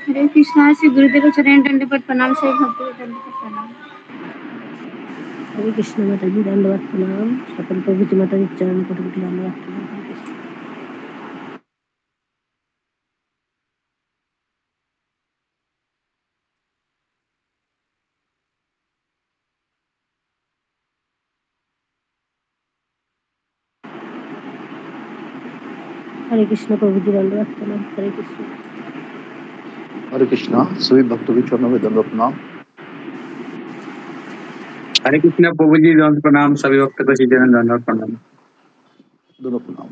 हरे कृष्णा। श्री गुरुदेव को चरण दंडवत प्रणाम। से भक्ति दंडवत प्रणाम। हरे कृष्ण माता जी, दंडवत प्रणाम। सकल प्रभु माता जी चरण कोटि कोटि दंडवत प्रणाम। हरे कृष्ण प्रभु जी, दंडवत प्रणाम। हरे कृष्ण। हरे कृष्णा। सभी भक्तों के चरणों में दंडवत प्रणाम। हरे कृष्ण प्रभु जी, दंड प्रणाम। सभी भक्तों को चरण दंडवत प्रणाम। दोनों प्रणाम।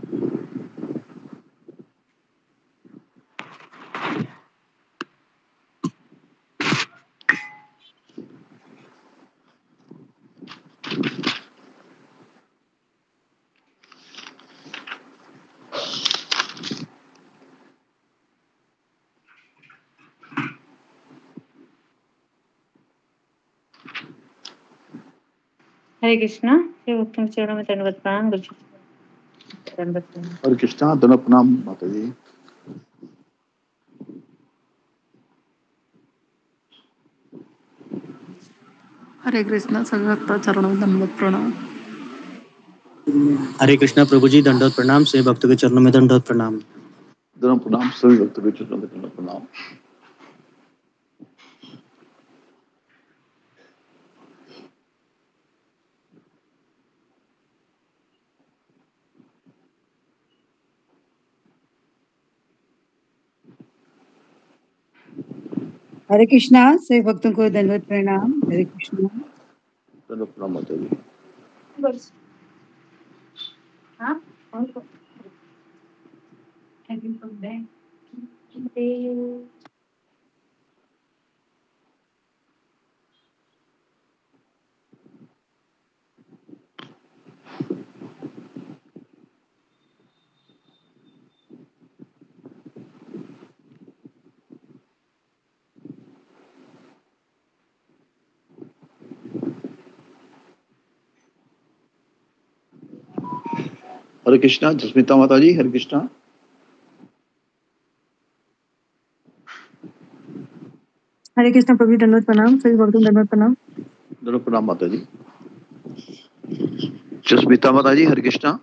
हरे कृष्णा। शिव भक्तों के चरणों में दंडवत प्रणाम। दंडवत प्रणाम। हरे कृष्णा। दंडवत प्रणाम माता जी। हरे कृष्णा। सभी भक्तों चरणों में दंडवत प्रणाम। हरे कृष्णा प्रभु जी, दंडवत प्रणाम। सभी भक्तों के चरणों में दंडवत प्रणाम। दोनों प्रणाम। सभी भक्तों के चरणों में दंडवत प्रणाम। हरे कृष्णा। सभी भक्तों को दंडवत प्रणाम। हरे कृष्णा। दंडवत प्रणाम माता जी। हरे कृष्णा। जसमिता माता जी। हरे कृष्णा। हरे कृष्ण प्रभु जी, दंडवत प्रणाम। सभी भक्तों को दंडवत प्रणाम। दंडवत प्रणाम माता जी। जसमिता माता जी। हरे कृष्णा।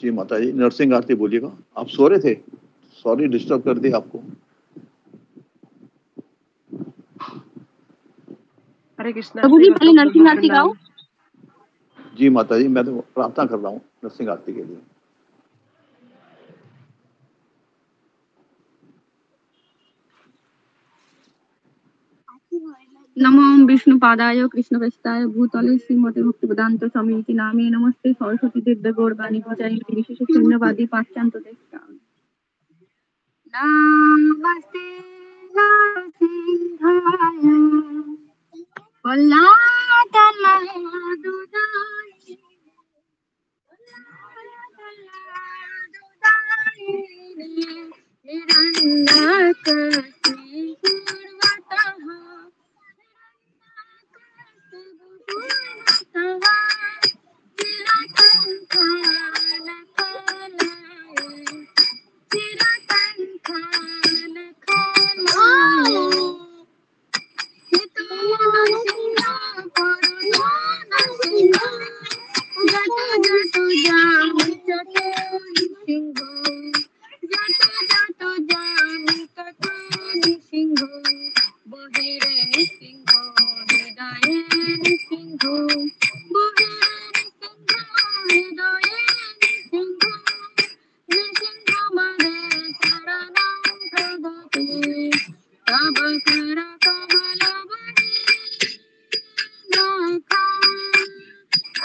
जी माता जी। नरसिंह आरती बोलिएगा। आप सो रहे थे? सॉरी डिस्टर्ब कर दिया आपको। हरे कृष्णा। प्रभु जी पहले नरसिंह आरती गाओ। जी माता जी, मैं तो प्रार्थना कर रहा हूँ नरसिंह आरती के लिए। नमो विष्णुपादाय कृष्णप्रेष्ठाय भूतले श्रीमते भक्तिवेदांत स्वामी नामे नमस्ते सरस्वती देव गौरवाणी पूजाय विशेष शून्यवादी पाश्चात्य देशकाल। नमस्ते नरसिंहाय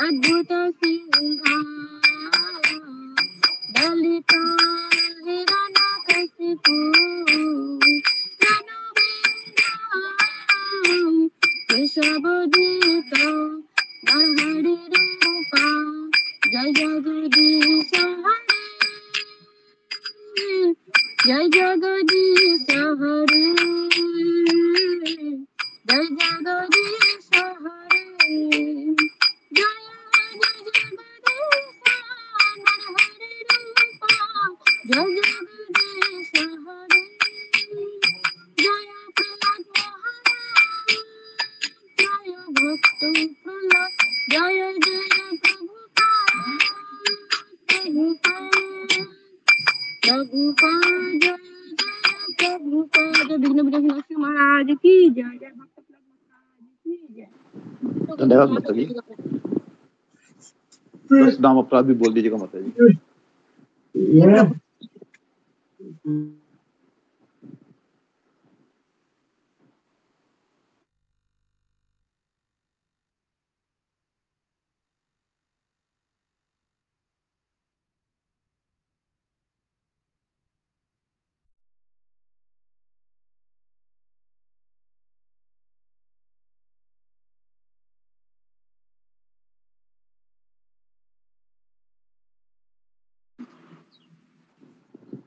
अद्भुत सिंहा दलिता हिरण्यकशिपु केशवदूत नरहरि रूपा जय जगदीश हरे जय जगदीश हरे जय जगदीश हरे जय जगदीश जय जय प्रभुपाद जय जय प्रभुपाद विघ्न विनाशक महाराज की जय जय भक्त महाराज की जय। धन्यवाद माता जी। 10 नाम अपराध भी बोल दीजिएगा माता जी।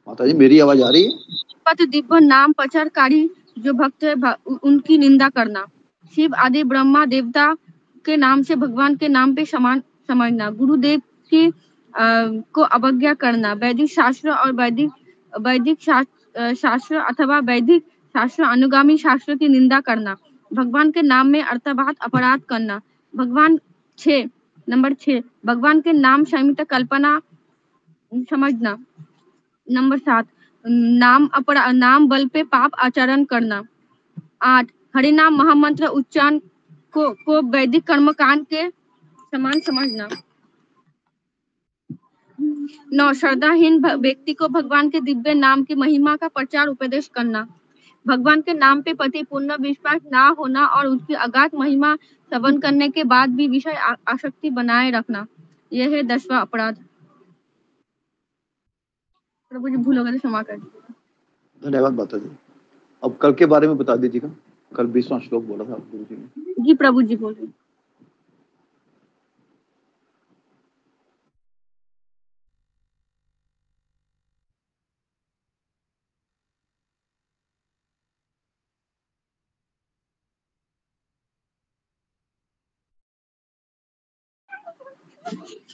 माता जी मेरी आवाज आ रही है? पत दिव्य नाम प्रचारकारी जो भक्त है उनकी निंदा करना। शिव आदि ब्रह्मा देवता के नाम से भगवान के नाम पे समान समझना। गुरुदेव की को अवज्ञा करना। वैदिक शास्त्र और वैदिक शास्त्र अथवा वैदिक शास्त्र अनुगामी शास्त्र की निंदा करना। भगवान के नाम में अर्थात अपराध करना। नंबर 6 भगवान के नाम सहित कल्पना समझना। नंबर 7 नाम बल पे पाप आचरण करना। 8 हरिनाम महामंत्र उच्चारण को वैदिक कर्मकांड के समान समझना। 9 श्रद्धाहीन व्यक्ति को भगवान के दिव्य नाम की महिमा का प्रचार उपदेश करना। भगवान के नाम पे पति पूर्ण विश्वास ना होना और उसकी अगाध महिमा श्रवण करने के बाद भी विषय आसक्ति बनाए रखना। यह है 10वां अपराध। प्रभु जी भूल हो गए तो क्षमा कर दीजिए। धन्यवाद माता जी। अब कल के बारे में बता दीजिएगा। कल 20वां श्लोक बोला था गुरु जी ने। जी प्रभु जी बोल रहे हैं।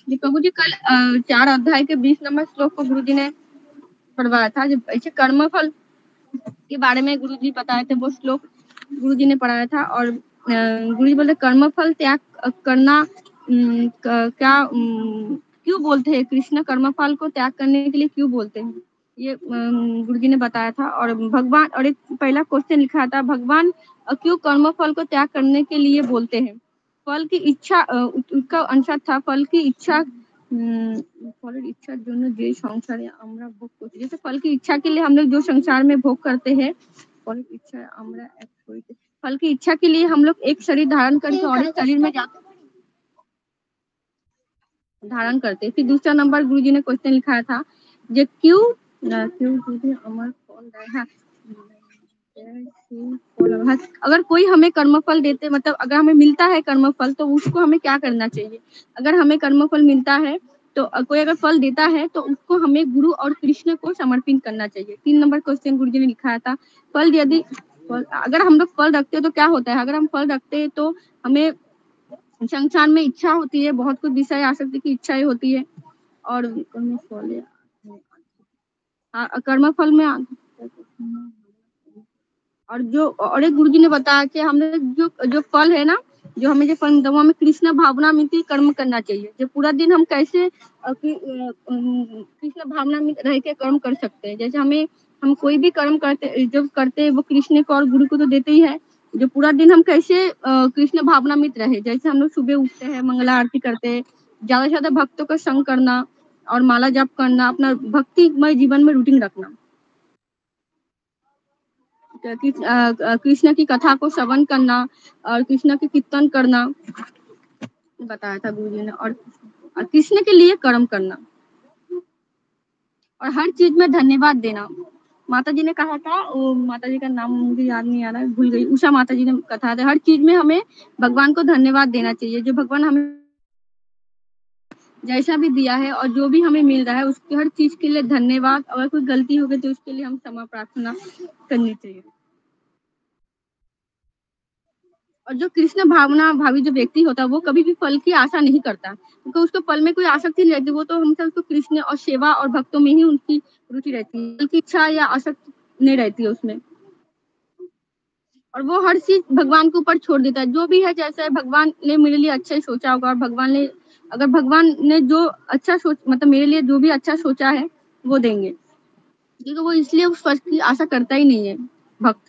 जी प्रभु जी कल 4 अध्याय के 20 नंबर श्लोक को गुरु जी ने पढ़वाया था। जब ऐसे कर्मफल के बारे में गुरु जी बताए थे, वो श्लोक गुरु जी ने पढ़ाया था। और गुरु जी बोले कर्मफल त्याग करना क्यों बोलते हैं? कृष्ण कर्मफल को त्याग करने के लिए क्यों बोलते हैं? ये गुरु जी ने बताया था। और भगवान और एक पहला क्वेश्चन लिखा था, भगवान क्यों कर्मफल को त्याग करने के लिए बोलते हैं? फल की इच्छा उसका आंसर था फल की इच्छा फल की इच्छा जो जे संसार আমরা ভোগ করতে जैसे फल की इच्छा के लिए हम लोग जो संसार में भोग करते हैं, फल की इच्छा আমরা এক করিতে फल की इच्छा के लिए हम लोग एक शरीर धारण करके और एक शरीर में जाते धारण करते। फिर दूसरा नंबर गुरुजी ने क्वेश्चन लिखाया था जे क्यों गुरुजी अमर फल है। अगर कोई हमें कर्मफल देते, मतलब अगर हमें मिलता है कर्मफल, तो उसको हमें क्या करना चाहिए? अगर हमें कर्मफल मिलता है तो कोई अगर फल देता है तो उसको हमें गुरु और कृष्ण को समर्पित करना चाहिए। 3 नंबर क्वेश्चन गुरुजी ने लिखाया था, फल यदि अगर हम लोग फल रखते हैं तो क्या होता है? अगर हम फल रखते हैं तो हमें संसार में इच्छा होती है, बहुत कुछ विषय आसक्ति की इच्छाएं होती है। और कर्मफल में और जो और एक गुरुजी ने बताया कि हमने जो फल है ना, जो हमें जो फल मिलता है, हमें कृष्ण भावना में कर्म करना चाहिए। जो पूरा दिन हम कैसे कृष्ण भावना में रह के कर्म कर सकते हैं। जैसे हम कोई भी कर्म करते हैं वो कृष्ण को और गुरु को तो देते ही है। जो पूरा दिन हम कैसे कृष्ण भावना में रहे, जैसे हम लोग सुबह उठते हैं, मंगला आरती करते हैं, ज्यादा से ज्यादा भक्तों का संग करना और माला जाप करना, अपना भक्तिमय जीवन में रूटीन रखना, कृष्ण की कथा को श्रवण करना और कृष्ण की कीर्तन करना बताया था गुरु जी ने। और कृष्ण के लिए कर्म करना और हर चीज में धन्यवाद देना। माता जी ने कहा था, वो माता जी का नाम मुझे याद नहीं आ रहा है, भूल गई, उषा माता जी ने कहा था हर चीज में हमें भगवान को धन्यवाद देना चाहिए। जो भगवान हमें जैसा भी दिया है और जो भी हमें मिल रहा है उसकी हर चीज के लिए धन्यवाद। अगर कोई गलती हो गई तो उसके लिए हम क्षमा प्रार्थना करनी चाहिए। और जो कृष्ण भावना भावी जो व्यक्ति होता है वो कभी भी फल की आशा नहीं करता, क्योंकि उसको फल में कोई आसक्ति नहीं रहती। वो तो हमेशा उसको कृष्ण और सेवा और भक्तों में ही उनकी रुचि रहती है, फल की इच्छा या आसक्ति नहीं रहती है उसमें। और वो हर चीज भगवान के ऊपर छोड़ देता है। जो भी है जैसा है, भगवान ने मेरे लिए अच्छा ही सोचा होगा, और भगवान ने जो अच्छा सोच मतलब मेरे लिए जो भी अच्छा सोचा है वो देंगे, क्योंकि वो इसलिए उस फर्ज की आशा करता ही नहीं है भक्त।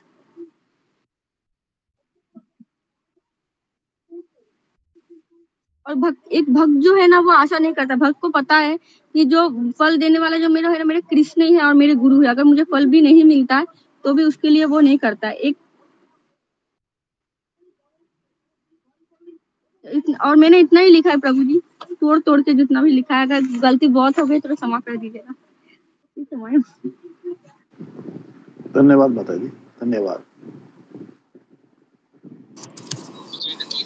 और एक भक्त जो है ना, वो आशा नहीं करता। भक्त को पता है कि जो फल देने वाला जो मेरा है ना, मेरे कृष्ण ही है और मेरे गुरु है। अगर मुझे फल भी नहीं मिलता है तो भी उसके लिए वो नहीं करता है। और मैंने इतना ही लिखा है प्रभु जी, तोड़ तोड़ के जितना भी लिखा है। अगर गलती बहुत हो गई तो क्षमा कर दीजिएगा। धन्यवाद माता जी, धन्यवाद।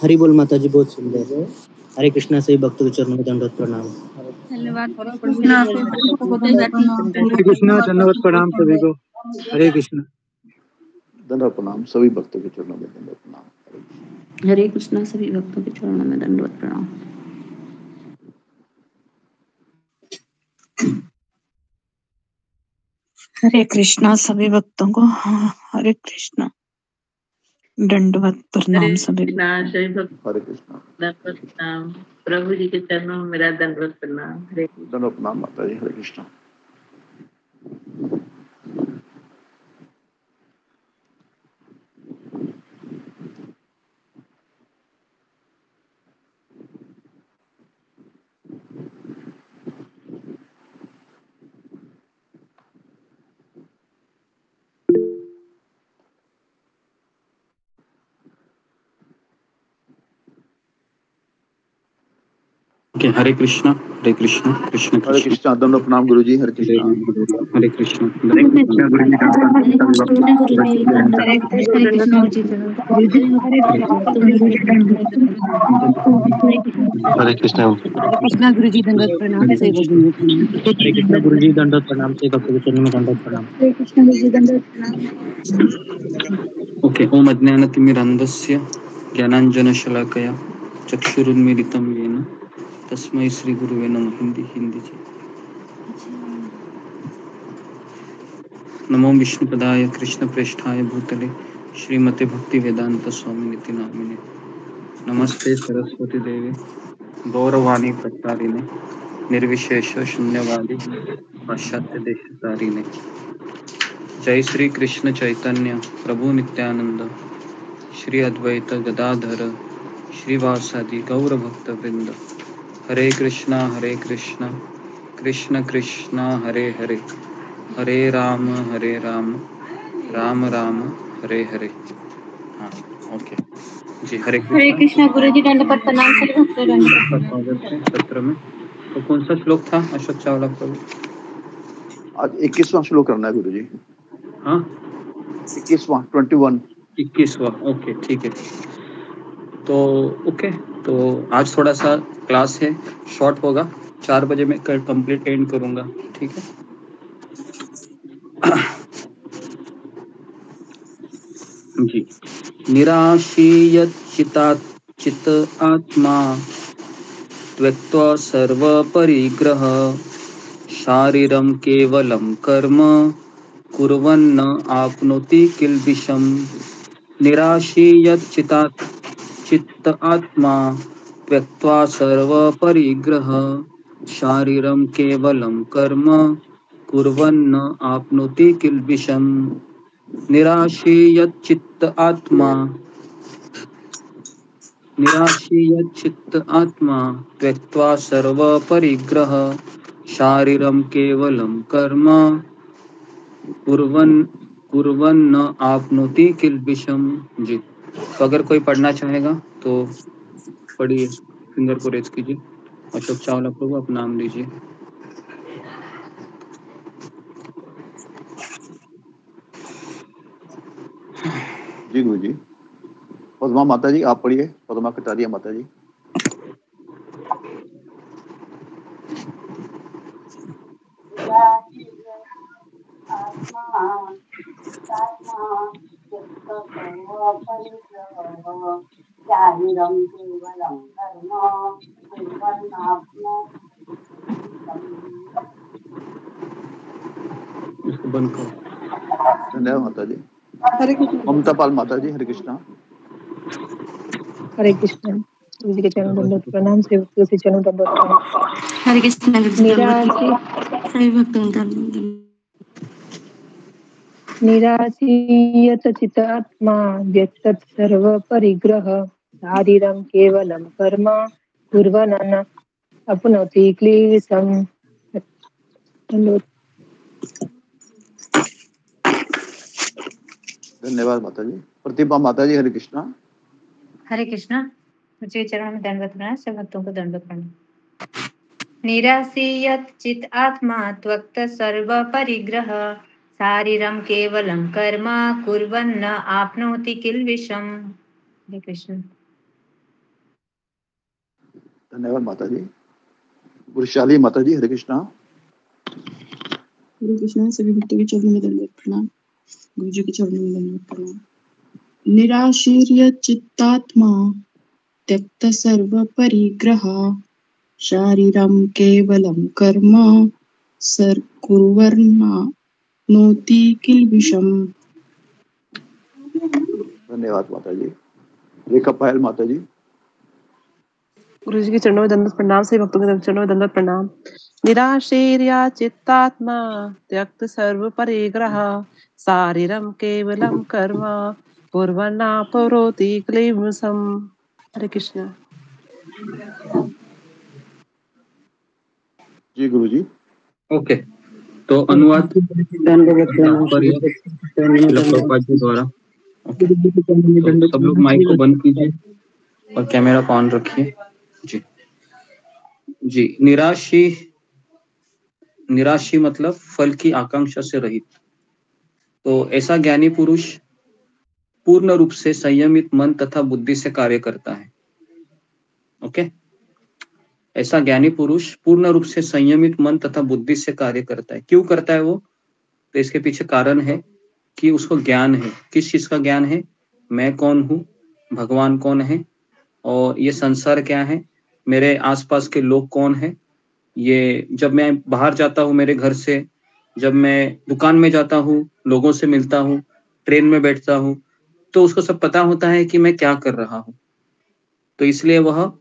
हरि बोल माता जी, बहुत सुंदर है। हरे कृष्णा सभी भक्तों के चरणों में दंडवत प्रणाम। धन्यवाद हरे प्रभु जी। कृष्णा से भक्तों को दंडवत प्रणाम। हरे कृष्णा, दंडवत प्रणाम सभी को। हरे कृष्णा। दंडवत प्रणाम सभी भक्तों के चरणों में, दंडवत प्रणाम। हरे कृष्णा सभी भक्तों के चरणों में दंडवत प्रणाम। हरे कृष्णा सभी भक्तों को हरे कृष्णा दंडवत प्रणाम सभी कृष्णा सभी भक्त हरे कृष्णा। दंडवत प्रणाम। प्रभु जी के चरणों में मेरा दंडवत प्रणाम। हरे दंडवत प्रणाम माता जी, हरे कृष्णा। ओके, हरे कृष्णा कृष्ण हरे कृष्ण। कृष्णा, दंडवत प्रणाम गुरु जी, हरे कृष्णा। हरे कृष्ण। हरे कृष्णा गुरु जी, हरे कृष्णा जी हरे कृष्णा। हरे कृष्णा गुरु जी दंडवत प्रणाम से भक्तों को प्रणाम। हरे कृष्णा गुरु जी, दंडवत प्रणाम सभी भक्तों के चरणों में दंडवत प्रणाम। हरे कृष्णा गुरु जी दंडवत प्रणाम। ओके, ओम अज्ञानतिमिरान्धस्य ज्ञानाञ्जनशलाकया चक्षुरुन्मीलितं येन तस्मै श्री गुरुवे नमः। हिंदी जी। नमो विष्णुपदाय कृष्णप्रेष्ठाय भूतले श्रीमते भक्ति वेदांत स्वामिनिति नामिने। नमस्ते सरस्वती देवी गौरवाणी प्रचारिणे निर्विशेष शून्यवादी पाश्चात्य देशतारिणे। जय श्री कृष्ण चैतन्य प्रभु नित्यानंद श्री अद्वैत गदाधर श्रीवासादि गौर भक्त वृंद। हरे कृष्णा कृष्ण कृष्णा हरे हरे, हरे राम राम राम हरे हरे। हाँ, ओके जी। हरे हरे कृष्णा। कृष्णा गुरु जी दंडवत प्रणाम सभी भक्तों को दंडवत आपका प्रणाम। स्वागत है सत्र में। तो कौन सा श्लोक था अशोक चावला प्रभु? आज 21वां श्लोक करना है गुरु जी। हाँ, 21वां 21। 21वां, ओके ठीक है। तो ओके, तो आज थोड़ा सा क्लास है, शॉर्ट होगा। 4 बजे मैं कंप्लीट एंड करूंगा, ठीक है। जी। निराशीयचित आत्मा त्यक्त्वा सर्वपरिग्रह शारीरं केवलं कर्म कुर्वन्न आप्नोति किल्बिषम्। निराशीयचित आत्मा त्यक्त्वा सर्वपरिग्रह शारीरं केवलं कर्म कुर्वन्न आप्नोति किल्बिषम्। निराशीयचित्त आत्मा त्यक्त्वा सर्वपरिग्रह शारीरं केवलं कर्म कुर्वन्न आप्नोति किल्बिषम्। जी। तो अगर कोई पढ़ना चाहेगा तो पढ़िए, फिंगर को रेज कीजिए। अशोक चावला प्रभु, आप नाम लीजिए। जी गुरु जी। पद्मा माता जी आप पढ़िए, पद्मा कटारिया माता जी। इसको बंद करो। धन्यवाद माता जी। हरे कृष्ण। ममता पाल माता जी, हरे कृष्णा। हरे कृष्ण। गुरु जी के चरण दंडवत प्रणाम, सेवक तुलसी चरण दंडवत प्रणाम। हरे कृष्ण गुरु जी निराशी सभी भक्तों को दंडवत। निराशीयत चितात्मा व्यक्त सर्व परिग्रह शारीरम केवलम कर्म कुर्वन् अपनोति क्लेशम। धन्यवाद माता जी। प्रतिभा माता जी, हरे कृष्णा। हरे कृष्णा। मुझे चरण में दंडवत प्रणाम, सब भक्तों को दंडवत प्रणाम। निराशीयत चित आत्मा त्वक्त सर्व परिग्रह शारीरम केवलम कर्म कुर्वन्न आपनोति किल्बिषम। हरे कृष्ण। धन्यवाद माता जी। वृषाली माता जी, हरे कृष्णा। हरे कृष्णा। सभी भक्तों के चरणों में दंडवत प्रणाम, गुरु जी के चरणों में दंडवत प्रणाम। निराशीर्य चित्तात्मा त्यक्त सर्व परिग्रह शारीरम केवलम कर्म सर कुर्वन्नोति किल्बिषम। धन्यवाद माता जी। रेखा पायल माता जी। गुरु जी के चरणों में दंडवत प्रणाम, से भक्तों के चरणों में दंडवत प्रणाम। निराशीर्या चित्तात्मा त्यक्त सर्व परिग्रह शारीरम केवलम कर्म कुर्वन्नाप्नोति क्लेशम। हरे कृष्ण। जी गुरु जी। ओके, तो अनुवाद तात्पर्य श्रील प्रभुपाद जी द्वारा। ओके, तो सब लोग माइक को बंद कीजिए और कैमरा को ऑन रखिए। जी जी। निराशी मतलब फल की आकांक्षा से रहित। तो ऐसा ज्ञानी पुरुष पूर्ण रूप से संयमित मन तथा बुद्धि से कार्य करता है। ओके, ऐसा ज्ञानी पुरुष पूर्ण रूप से संयमित मन तथा बुद्धि से कार्य करता है। क्यों करता है वो? तो इसके पीछे कारण है कि उसको ज्ञान है। किस चीज का ज्ञान है? मैं कौन हूँ, भगवान कौन है, और ये संसार क्या है, मेरे आसपास के लोग कौन है। ये जब मैं बाहर जाता हूँ मेरे घर से, जब मैं दुकान में जाता हूँ, लोगों से मिलता हूँ, ट्रेन में बैठता हूँ, तो उसको सब पता होता है कि मैं क्या कर रहा हूँ। तो इसलिए वह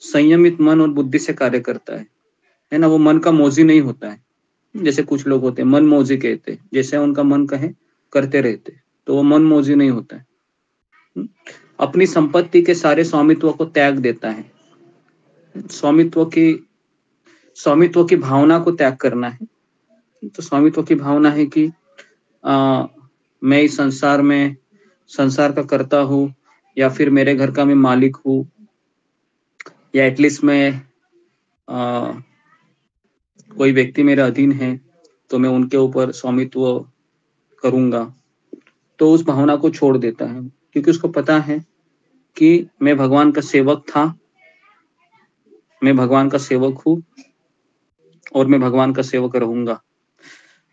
संयमित मन और बुद्धि से कार्य करता है ना। वो मन का मौजी नहीं होता है। जैसे कुछ लोग होते हैं मन मौजी कहते हैं, जैसे उनका मन कहे करते रहते, तो वो मन मौजी नहीं होता है। अपनी संपत्ति के सारे स्वामित्व को त्याग देता है। स्वामित्व की भावना को त्याग करना है। तो स्वामित्व की भावना है कि मैं इस संसार में संसार का कर्ता हूँ, या फिर मेरे घर का मैं मालिक हूँ, या एटलीस्ट मैं कोई व्यक्ति मेरे अधीन है तो मैं उनके ऊपर स्वामित्व करूंगा। तो उस भावना को छोड़ देता है, क्योंकि उसको पता है कि मैं भगवान का सेवक था, मैं भगवान का सेवक हूँ और मैं भगवान का सेवक रहूंगा।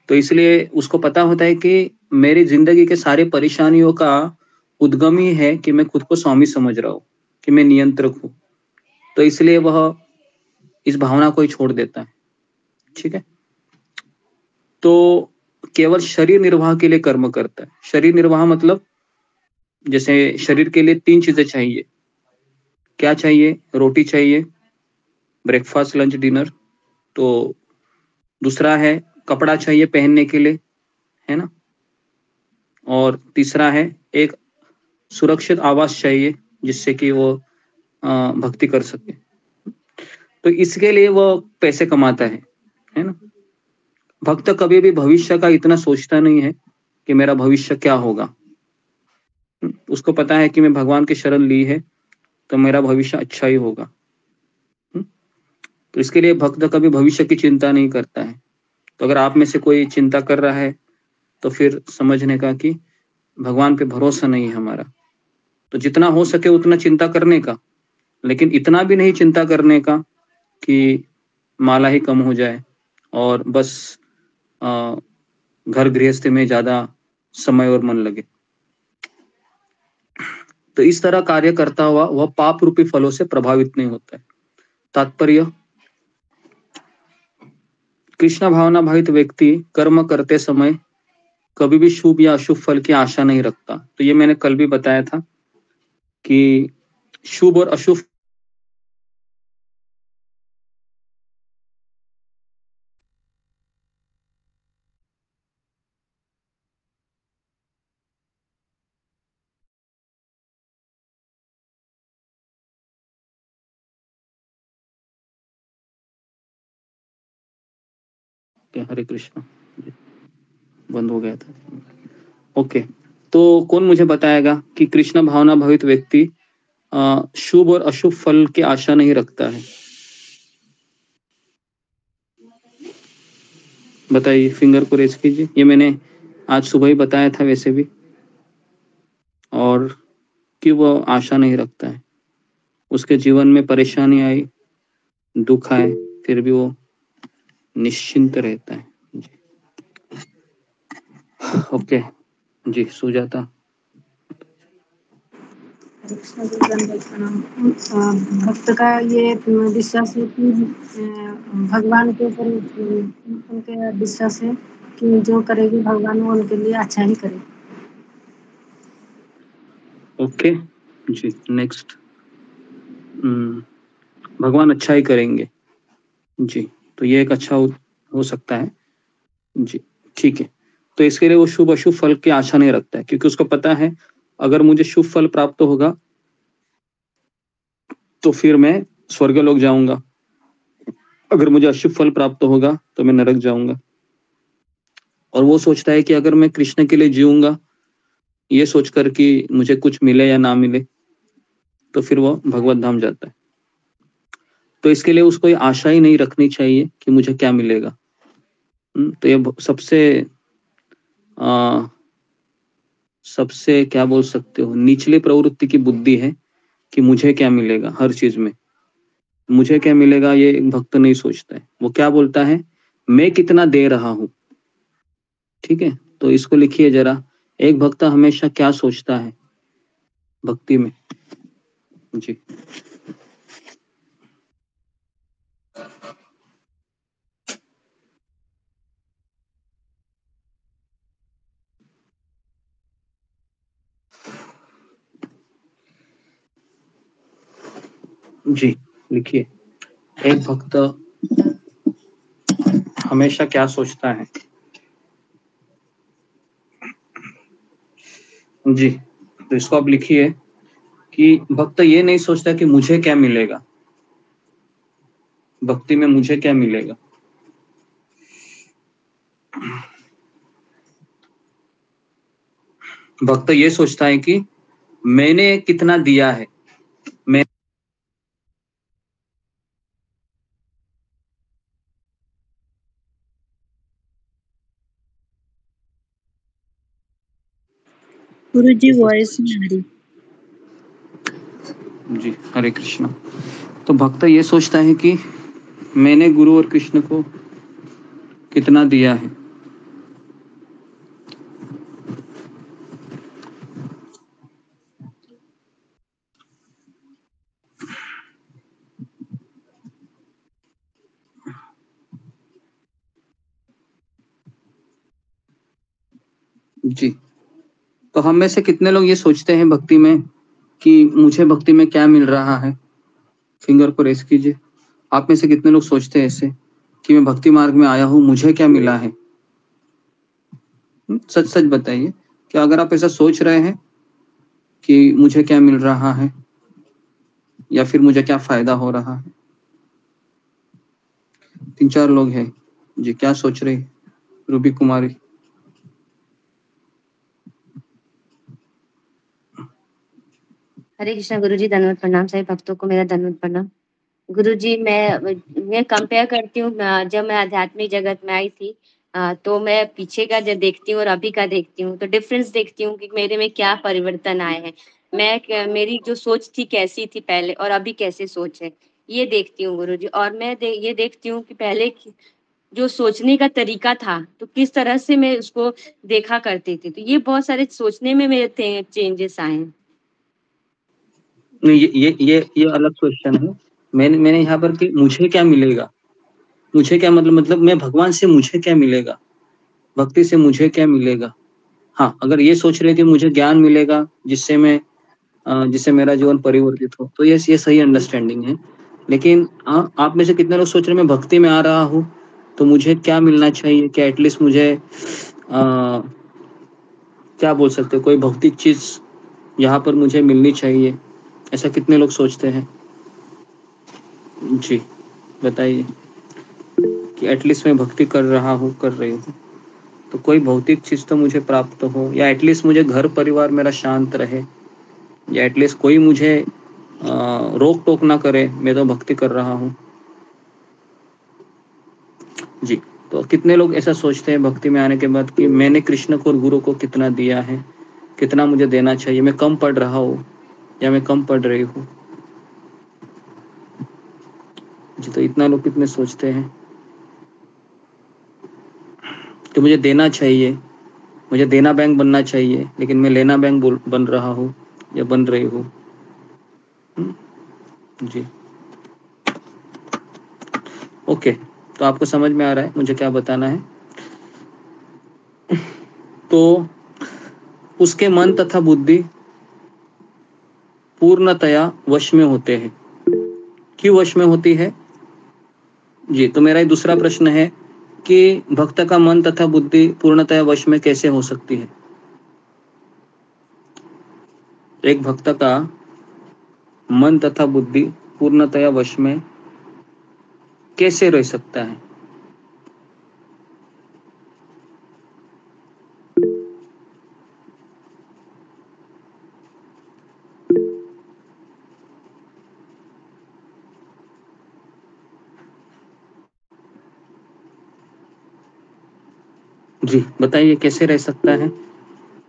तो इसलिए उसको पता होता है कि मेरी जिंदगी के सारे परेशानियों का उद्गम ही है कि मैं खुद को स्वामी समझ रहा हूँ, कि मैं नियंत्रक हूँ। तो इसलिए वह इस भावना को ही छोड़ देता है। ठीक है, तो केवल शरीर निर्वाह के लिए कर्म करता है। शरीर निर्वाह मतलब जैसे शरीर के लिए 3 चीजें चाहिए। क्या चाहिए? रोटी चाहिए, ब्रेकफास्ट लंच डिनर। तो दूसरा है कपड़ा चाहिए पहनने के लिए, है ना। और तीसरा है एक सुरक्षित आवास चाहिए जिससे कि वो भक्ति कर सके। तो इसके लिए वो पैसे कमाता है ना। भक्त कभी भी भविष्य का इतना सोचता नहीं है कि मेरा भविष्य क्या होगा। उसको पता है कि मैं भगवान की शरण ली है तो मेरा भविष्य अच्छा ही होगा। तो इसके लिए भक्त कभी भविष्य की चिंता नहीं करता है। तो अगर आप में से कोई चिंता कर रहा है तो फिर समझने का कि भगवान पे भरोसा नहीं है हमारा। तो जितना हो सके उतना चिंता करने का, लेकिन इतना भी नहीं चिंता करने का कि माला ही कम हो जाए और बस घर गृहस्थी में ज्यादा समय और मन लगे। तो इस तरह कार्य करता हुआ वह पाप रूपी फलों से प्रभावित नहीं होता है। तात्पर्य, कृष्ण भावना भावित व्यक्ति कर्म करते समय कभी भी शुभ या अशुभ फल की आशा नहीं रखता। तो ये मैंने कल भी बताया था कि शुभ और अशुभ हरे कृष्ण बंद हो गया था। ओके, तो कौन मुझे बताएगा कि कृष्ण भावना भवित व्यक्ति शुभ और अशुभ फल की आशा नहीं रखता है? बताइए, फिंगर को रेज कीजिए। ये मैंने आज सुबह ही बताया था वैसे भी, और कि वो आशा नहीं रखता है, उसके जीवन में परेशानी आई, दुख आए, फिर भी वो निश्चिंत रहता है। ओके जी, सुजाता। भक्त का ये विश्वास है कि भगवान के ऊपर उनके विश्वास है कि जो करेगी भगवान वो उनके लिए अच्छा ही करे। ओके जी, नेक्स्ट। भगवान अच्छा ही करेंगे जी, तो ये एक अच्छा हो सकता है जी, ठीक है। तो इसके लिए वो शुभ अशुभ फल की आशा नहीं रखता है, क्योंकि उसको पता है अगर मुझे शुभ फल प्राप्त होगा तो फिर मैं स्वर्ग लोक जाऊंगा, अगर मुझे अशुभ फल प्राप्त होगा तो मैं नरक जाऊंगा। और वो सोचता है कि अगर मैं कृष्ण के लिए जीऊंगा, ये सोचकर कि मुझे कुछ मिले या ना मिले, तो फिर वो भगवत धाम जाता है। तो इसके लिए उसको ये आशा ही नहीं रखनी चाहिए कि मुझे क्या मिलेगा। तो ये सबसे क्या बोल सकते हो, निचले प्रवृत्ति की बुद्धि है कि मुझे क्या मिलेगा। हर चीज में मुझे क्या मिलेगा ये एक भक्त नहीं सोचता है। वो क्या बोलता है, मैं कितना दे रहा हूं। ठीक है, तो इसको लिखिए जरा, एक भक्त हमेशा क्या सोचता है भक्ति में जी। जी लिखिए, एक भक्त हमेशा क्या सोचता है जी। तो इसको आप लिखिए कि भक्त ये नहीं सोचता कि मुझे क्या मिलेगा, भक्ति में मुझे क्या मिलेगा। भक्त ये सोचता है कि मैंने कितना दिया है। मैं गुरुजी वॉइस नहीं आ रही। जी हरे कृष्ण। तो भक्त ये सोचता है कि मैंने गुरु और कृष्ण को कितना दिया है। जी, तो हम में से कितने लोग ये सोचते हैं भक्ति में कि मुझे भक्ति में क्या मिल रहा है? फिंगर को रेस कीजिए। आप में से कितने लोग सोचते हैं ऐसे कि मैं भक्ति मार्ग में आया हूं, मुझे क्या मिला है? सच सच बताइए, कि अगर आप ऐसा सोच रहे हैं कि मुझे क्या मिल रहा है या फिर मुझे क्या फायदा हो रहा है? 3-4 लोग हैं जी, क्या सोच रहे? रूबी कुमारी। हरे कृष्णा गुरुजी, धन्यवाद प्रणाम। सभी भक्तों को मेरा धन्यवाद प्रणाम। गुरुजी, मैं कंपेयर करती हूँ, जब मैं आध्यात्मिक जगत में आई थी तो मैं पीछे का जब देखती हूँ और अभी का देखती हूँ तो डिफरेंस देखती हूँ कि मेरे में क्या परिवर्तन आए हैं। मेरी जो सोच थी कैसी थी पहले और अभी कैसे सोच है, ये देखती हूँ गुरुजी। और ये देखती हूँ कि पहले जो सोचने का तरीका था तो किस तरह से मैं उसको देखा करती थी, तो ये बहुत सारे सोचने में मेरे चेंजेस आए हैं। नहीं, ये अलग क्वेश्चन है। मैंने यहाँ पर कि मुझे क्या मिलेगा, मुझे क्या मतलब मैं भगवान से मुझे क्या मिलेगा, भक्ति से मुझे क्या मिलेगा, हाँ, अगर ये सोच रहे कि मुझे ज्ञान मिलेगा जिससे मेरा जीवन परिवर्तित हो, तो ये सही अंडरस्टैंडिंग है। लेकिन आप में से कितने लोग सोच रहे मैं भक्ति में आ रहा हूँ तो मुझे क्या मिलना चाहिए, क्या एटलीस्ट मुझे क्या बोल सकते कोई भौतिक चीज यहाँ पर मुझे मिलनी चाहिए, ऐसा कितने लोग सोचते हैं? जी बताइए कि एटलीस्ट मैं भक्ति कर रही हूँ तो कोई भौतिक चीज तो मुझे प्राप्त हो, या एटलीस्ट मुझे घर परिवार मेरा शांत रहे, या एटलीस्ट कोई मुझे रोक टोक ना करे, मैं तो भक्ति कर रहा हूँ। जी, तो कितने लोग ऐसा सोचते हैं भक्ति में आने के बाद कि मैंने कृष्ण को और गुरु को कितना दिया है, कितना मुझे देना चाहिए, मैं कम पढ़ रहा हूँ या मैं कम पढ़ रही हूँ? जी, तो इतना लोग कितने सोचते हैं कि मुझे देना चाहिए, मुझे देना बैंक बनना चाहिए, लेकिन मैं लेना बैंक बन रहा हूँ या बन रही हूँ? जी ओके, तो आपको समझ में आ रहा है मुझे क्या बताना है? तो उसके मन तथा बुद्धि पूर्णतया वश में होते हैं। क्यों वश में होती है? जी, तो मेरा दूसरा प्रश्न है कि भक्त का मन तथा बुद्धि पूर्णतया वश में कैसे हो सकती है? एक भक्त का मन तथा बुद्धि पूर्णतया वश में कैसे रह सकता है? जी बताइए कैसे रह सकता है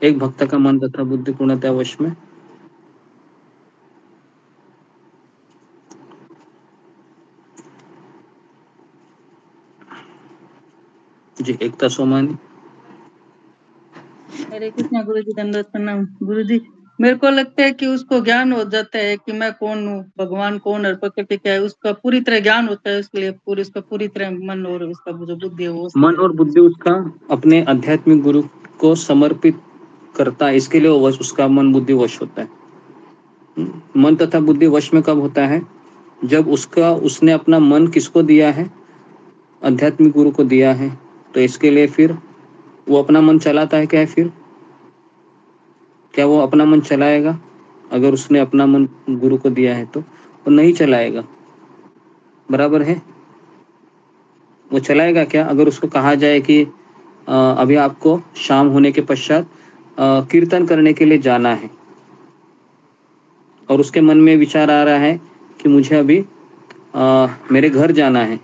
एक भक्त का मन तथा बुद्धि पूर्णतया वश में? जी एकता सोमानी। हरे कृष्णा गुरु जी, दंडवत प्रणाम। गुरु जी, मेरे को लगता है कि उसको ज्ञान हो जाता है कि मैं कौन हूँ, भगवान कौन और प्रकृति क्या है, उसका पूरी तरह ज्ञान होता है, उसके लिए उसका पूरी तरह मन और उसका जो बुद्धि है वो मन और बुद्धि उसका अपने आध्यात्मिक गुरु को समर्पित करता है, इसके लिए उसका मन बुद्धि वश होता है। मन तथा बुद्धि वश में कब होता है? जब उसने अपना मन किसको दिया है? आध्यात्मिक गुरु को दिया है। तो इसके लिए फिर वो अपना मन चलाता है क्या? फिर क्या वो अपना मन चलाएगा? अगर उसने अपना मन गुरु को दिया है तो वो नहीं चलाएगा, बराबर है? वो चलाएगा क्या? अगर उसको कहा जाए कि अभी आपको शाम होने के पश्चात कीर्तन करने के लिए जाना है, और उसके मन में विचार आ रहा है कि मुझे अभी मेरे घर जाना है,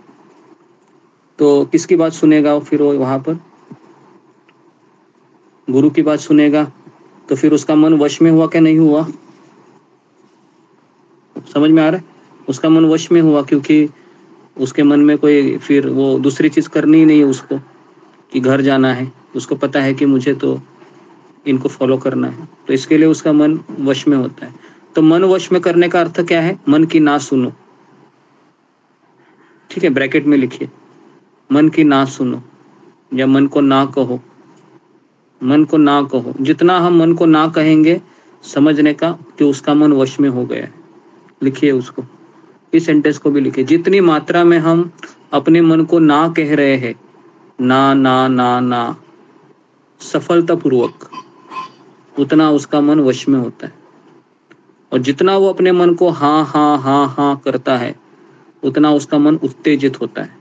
तो किसकी बात सुनेगा वो? फिर वो वहाँ पर गुरु की बात सुनेगा। तो फिर उसका मन वश में हुआ क्या नहीं हुआ? समझ में आ रहा है? उसका मन वश में हुआ, क्योंकि उसके मन में कोई फिर वो दूसरी चीज करनी ही नहीं है उसको कि घर जाना है, उसको पता है कि मुझे तो इनको फॉलो करना है, तो इसके लिए उसका मन वश में होता है। तो मन वश में करने का अर्थ क्या है? मन की ना सुनो, ठीक है, ब्रैकेट में लिखिए, मन की ना सुनो या मन को ना कहो। मन को ना कहो, जितना हम मन को ना कहेंगे समझने का कि उसका मन वश में हो गया है। लिखिए उसको, इस सेंटेंस को भी लिखिए, जितनी मात्रा में हम अपने मन को ना कह रहे हैं, ना ना ना ना सफलतापूर्वक, उतना उसका मन वश में होता है। और जितना वो अपने मन को हाँ हाँ हाँ हाँ करता है, उतना उसका मन उत्तेजित होता है।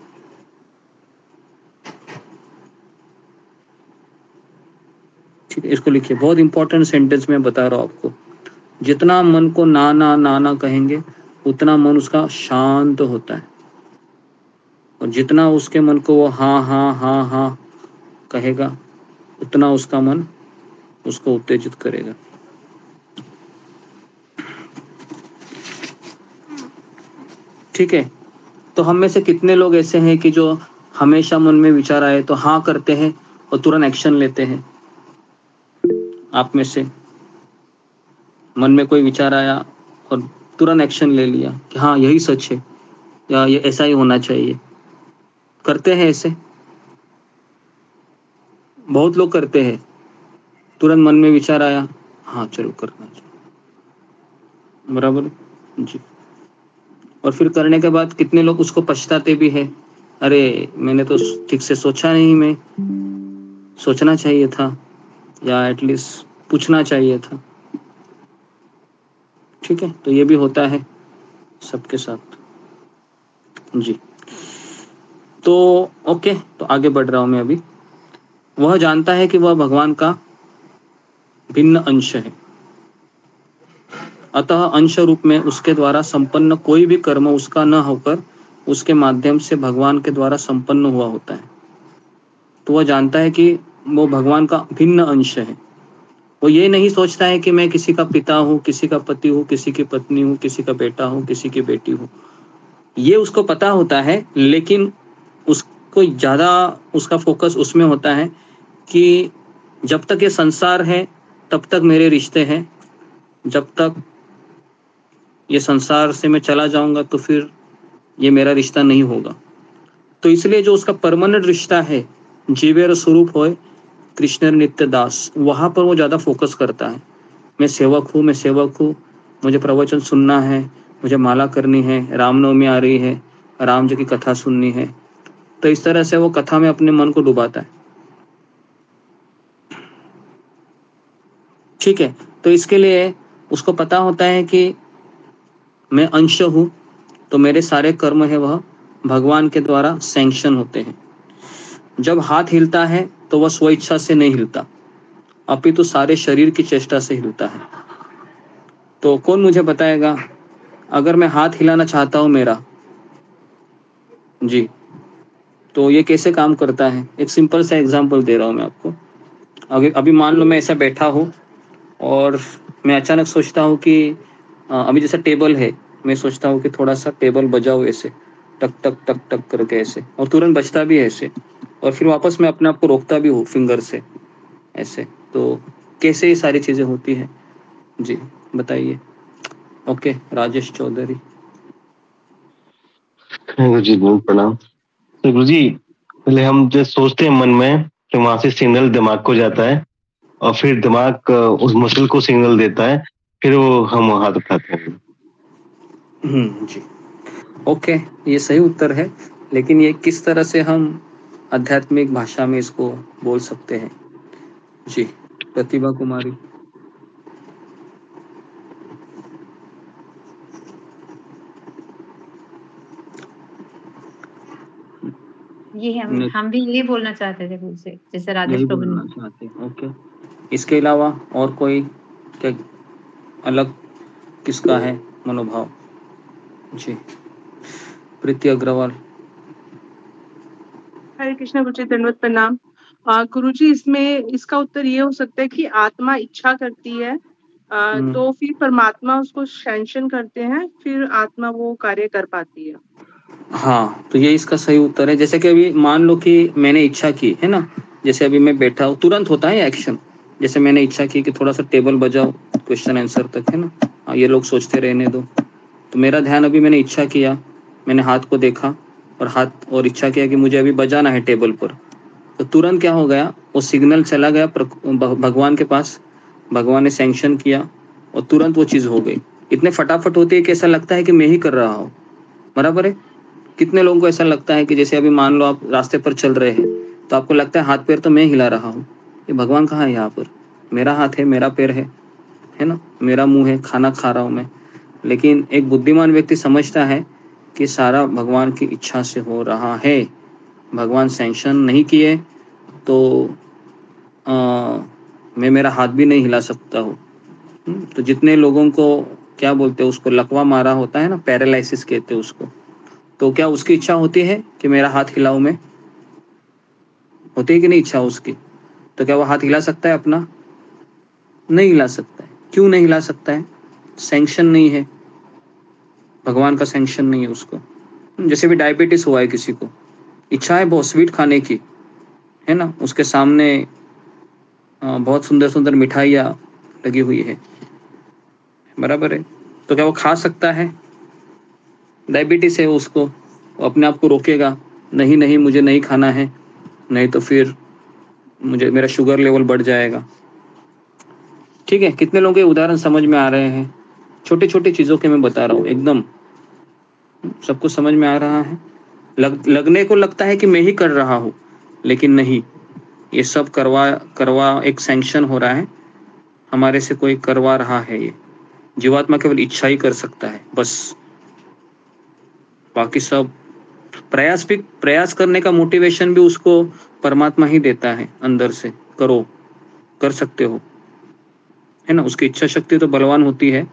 ठीक है, इसको लिखिए, बहुत इंपॉर्टेंट सेंटेंस मैं बता रहा हूँ आपको। जितना मन को ना ना ना ना कहेंगे, उतना मन उसका शांत होता है, और जितना उसके मन को वो हाँ हाँ हाँ हाँ कहेगा, उतना उसका मन उसको उत्तेजित करेगा। ठीक है, तो हम में से कितने लोग ऐसे हैं कि जो हमेशा मन में विचार आए तो हाँ करते हैं और तुरंत एक्शन लेते हैं? आप में से मन में कोई विचार आया और तुरंत एक्शन ले लिया कि हाँ यही सच है या ये ऐसा ही होना चाहिए, करते हैं ऐसे? बहुत लोग करते हैं। तुरंत मन में विचार आया, हाँ चलो करना चाहिए, बराबर जी। और फिर करने के बाद कितने लोग उसको पछताते भी है, अरे मैंने तो ठीक से सोचा नहीं, मैं सोचना चाहिए था या एटलीस्ट पूछना चाहिए था। ठीक है, तो ये भी होता है सबके साथ जी। तो ओके, तो आगे बढ़ रहा हूं मैं अभी। वह जानता है कि वह भगवान का भिन्न अंश है, अतः अंश रूप में उसके द्वारा संपन्न कोई भी कर्म उसका न होकर उसके माध्यम से भगवान के द्वारा संपन्न हुआ होता है। तो वह जानता है कि वो भगवान का भिन्न अंश है। वो ये नहीं सोचता है कि मैं किसी का पिता हूँ, किसी का पति हूँ, किसी की पत्नी हूँ, किसी का बेटा हूँ, किसी की बेटी हूँ। ये उसको पता होता है, लेकिन उसको ज़्यादा उसका फोकस उसमें होता है कि जब तक ये संसार है तब तक मेरे रिश्ते हैं, जब तक ये संसार से मैं चला जाऊंगा तो फिर ये मेरा रिश्ता नहीं होगा। तो इसलिए जो उसका परमानेंट रिश्ता है, जीवेर स्वरूप होए कृष्ण नित्य दास, वहाँ पर वो ज़्यादा फोकस करता है। मैं सेवक हूँ, मैं सेवक हूँ, मुझे प्रवचन सुनना है, मुझे माला करनी है, रामनवमी आ रही है, राम जी की कथा सुननी है। तो इस तरह से वो कथा में अपने मन को डुबाता है। ठीक है, तो इसके लिए उसको पता होता है कि मैं अंश हूँ, तो मेरे सारे कर्म है वह भगवान के द्वारा सैंक्शन होते हैं। जब हाथ हिलता है तो वह स्वेच्छा से नहीं हिलता, अपितु सारे शरीर की चेष्टा से हिलता है। तो कौन मुझे बताएगा, अगर मैं हाथ हिलाना चाहता हूँ मेरा जी, तो ये कैसे काम करता है? एक सिंपल सा एग्जांपल दे रहा हूँ मैं आपको। अभी मान लो मैं ऐसा बैठा हूँ और मैं अचानक सोचता हूँ कि अभी जैसा टेबल है, मैं सोचता हूँ कि थोड़ा सा टेबल बजाओ ऐसे, टक टक टक टक करके ऐसे, और तुरंत बजता भी है ऐसे, और फिर वापस मैं अपने आप को रोकता भी हूँ फिंगर से ऐसे। तो कैसे ये सारी चीज़ें होती हैं जी, बताइए। ओके, राजेश चौधरी। गुरु जी बहुत प्रणाम। तो गुरु जी, पहले हम जो सोचते हैं मन में, तो वहां से सिग्नल दिमाग को जाता है और फिर दिमाग उस मसल को सिग्नल देता है, फिर वो हम हाथ उठाते हैं। जी, ओके, ये सही उत्तर है, लेकिन ये किस तरह से हम आध्यात्मिक भाषा में इसको बोल सकते हैं जी? प्रतिभा कुमारी। ये हम भी यही बोलना चाहते थे गुरु से, जैसे राजेश यही प्रभु बोलना ने। चाहते हैं, ओके। इसके अलावा और कोई क्या अलग किसका है मनोभाव जी? प्रीति अग्रवाल। हरे कृष्णा गुरु जी, दंडवत प्रणाम। गुरु जी, इसमें इसका उत्तर ये हो सकता है कि आत्मा इच्छा करती है, तो फिर परमात्मा उसको सैंक्शन करते हैं, फिर आत्मा वो कार्य कर पाती है। हाँ, तो ये इसका सही उत्तर है। जैसे कि अभी मान लो कि मैंने इच्छा की है ना, जैसे अभी मैं बैठा हूँ, तुरंत होता है एक्शन। जैसे मैंने इच्छा की कि थोड़ा सा टेबल बजाओ क्वेश्चन आंसर तक, है ना, ये लोग सोचते रहने दो। तो मेरा ध्यान, अभी मैंने इच्छा किया, मैंने हाथ को देखा और इच्छा किया कि मुझे अभी बजाना है टेबल पर, तो तुरंत क्या हो गया, वो सिग्नल चला गया भगवान के पास, भगवान ने सैंक्शन किया और तुरंत वो चीज़ हो गई। इतने फटाफट होती है कि ऐसा लगता है कि मैं ही कर रहा हूँ, बराबर है। कितने लोगों को ऐसा लगता है कि जैसे अभी मान लो आप रास्ते पर चल रहे हैं, तो आपको लगता है हाथ पैर तो मैं हिला रहा हूँ, ये भगवान कहाँ है यहाँ पर? मेरा हाथ है, मेरा पैर है ना, मेरा मुंह है, खाना खा रहा हूँ मैं। लेकिन एक बुद्धिमान व्यक्ति समझता है कि सारा भगवान की इच्छा से हो रहा है, भगवान सैंक्शन नहीं किए तो मैं मेरा हाथ भी नहीं हिला सकता हूँ। तो जितने लोगों को क्या बोलते हैं उसको, लकवा मारा होता है ना, पैरालिसिस कहते हैं उसको, तो क्या उसकी इच्छा होती है कि मेरा हाथ हिलाऊं मैं? होती है कि नहीं इच्छा उसकी? तो क्या वो हाथ हिला सकता है अपना? नहीं हिला सकता है। क्यों नहीं हिला सकता है? सैंक्शन नहीं है, भगवान का सैंक्शन नहीं है उसको। जैसे भी डायबिटीज हुआ है किसी को, इच्छा है बहुत स्वीट खाने की, है ना, उसके सामने बहुत सुंदर सुंदर मिठाइयाँ लगी हुई है, बराबर है, तो क्या वो खा सकता है? डायबिटीज है उसको, वो अपने आप को रोकेगा, नहीं नहीं मुझे नहीं खाना है, नहीं तो फिर मेरा शुगर लेवल बढ़ जाएगा, ठीक है, कितने लोगों के उदाहरण समझ में आ रहे हैं? छोटे छोटे चीजों के मैं बता रहा हूँ, एकदम सबको समझ में आ रहा है? लगने को लगता है कि मैं ही कर रहा हूँ, लेकिन नहीं, ये सब करवा एक सैंक्शन हो रहा है, हमारे से कोई करवा रहा है। ये जीवात्मा केवल इच्छा ही कर सकता है बस, बाकी सब प्रयास करने का मोटिवेशन भी उसको परमात्मा ही देता है अंदर से, करो, कर सकते हो, है ना। उसकी इच्छा शक्ति तो बलवान होती है,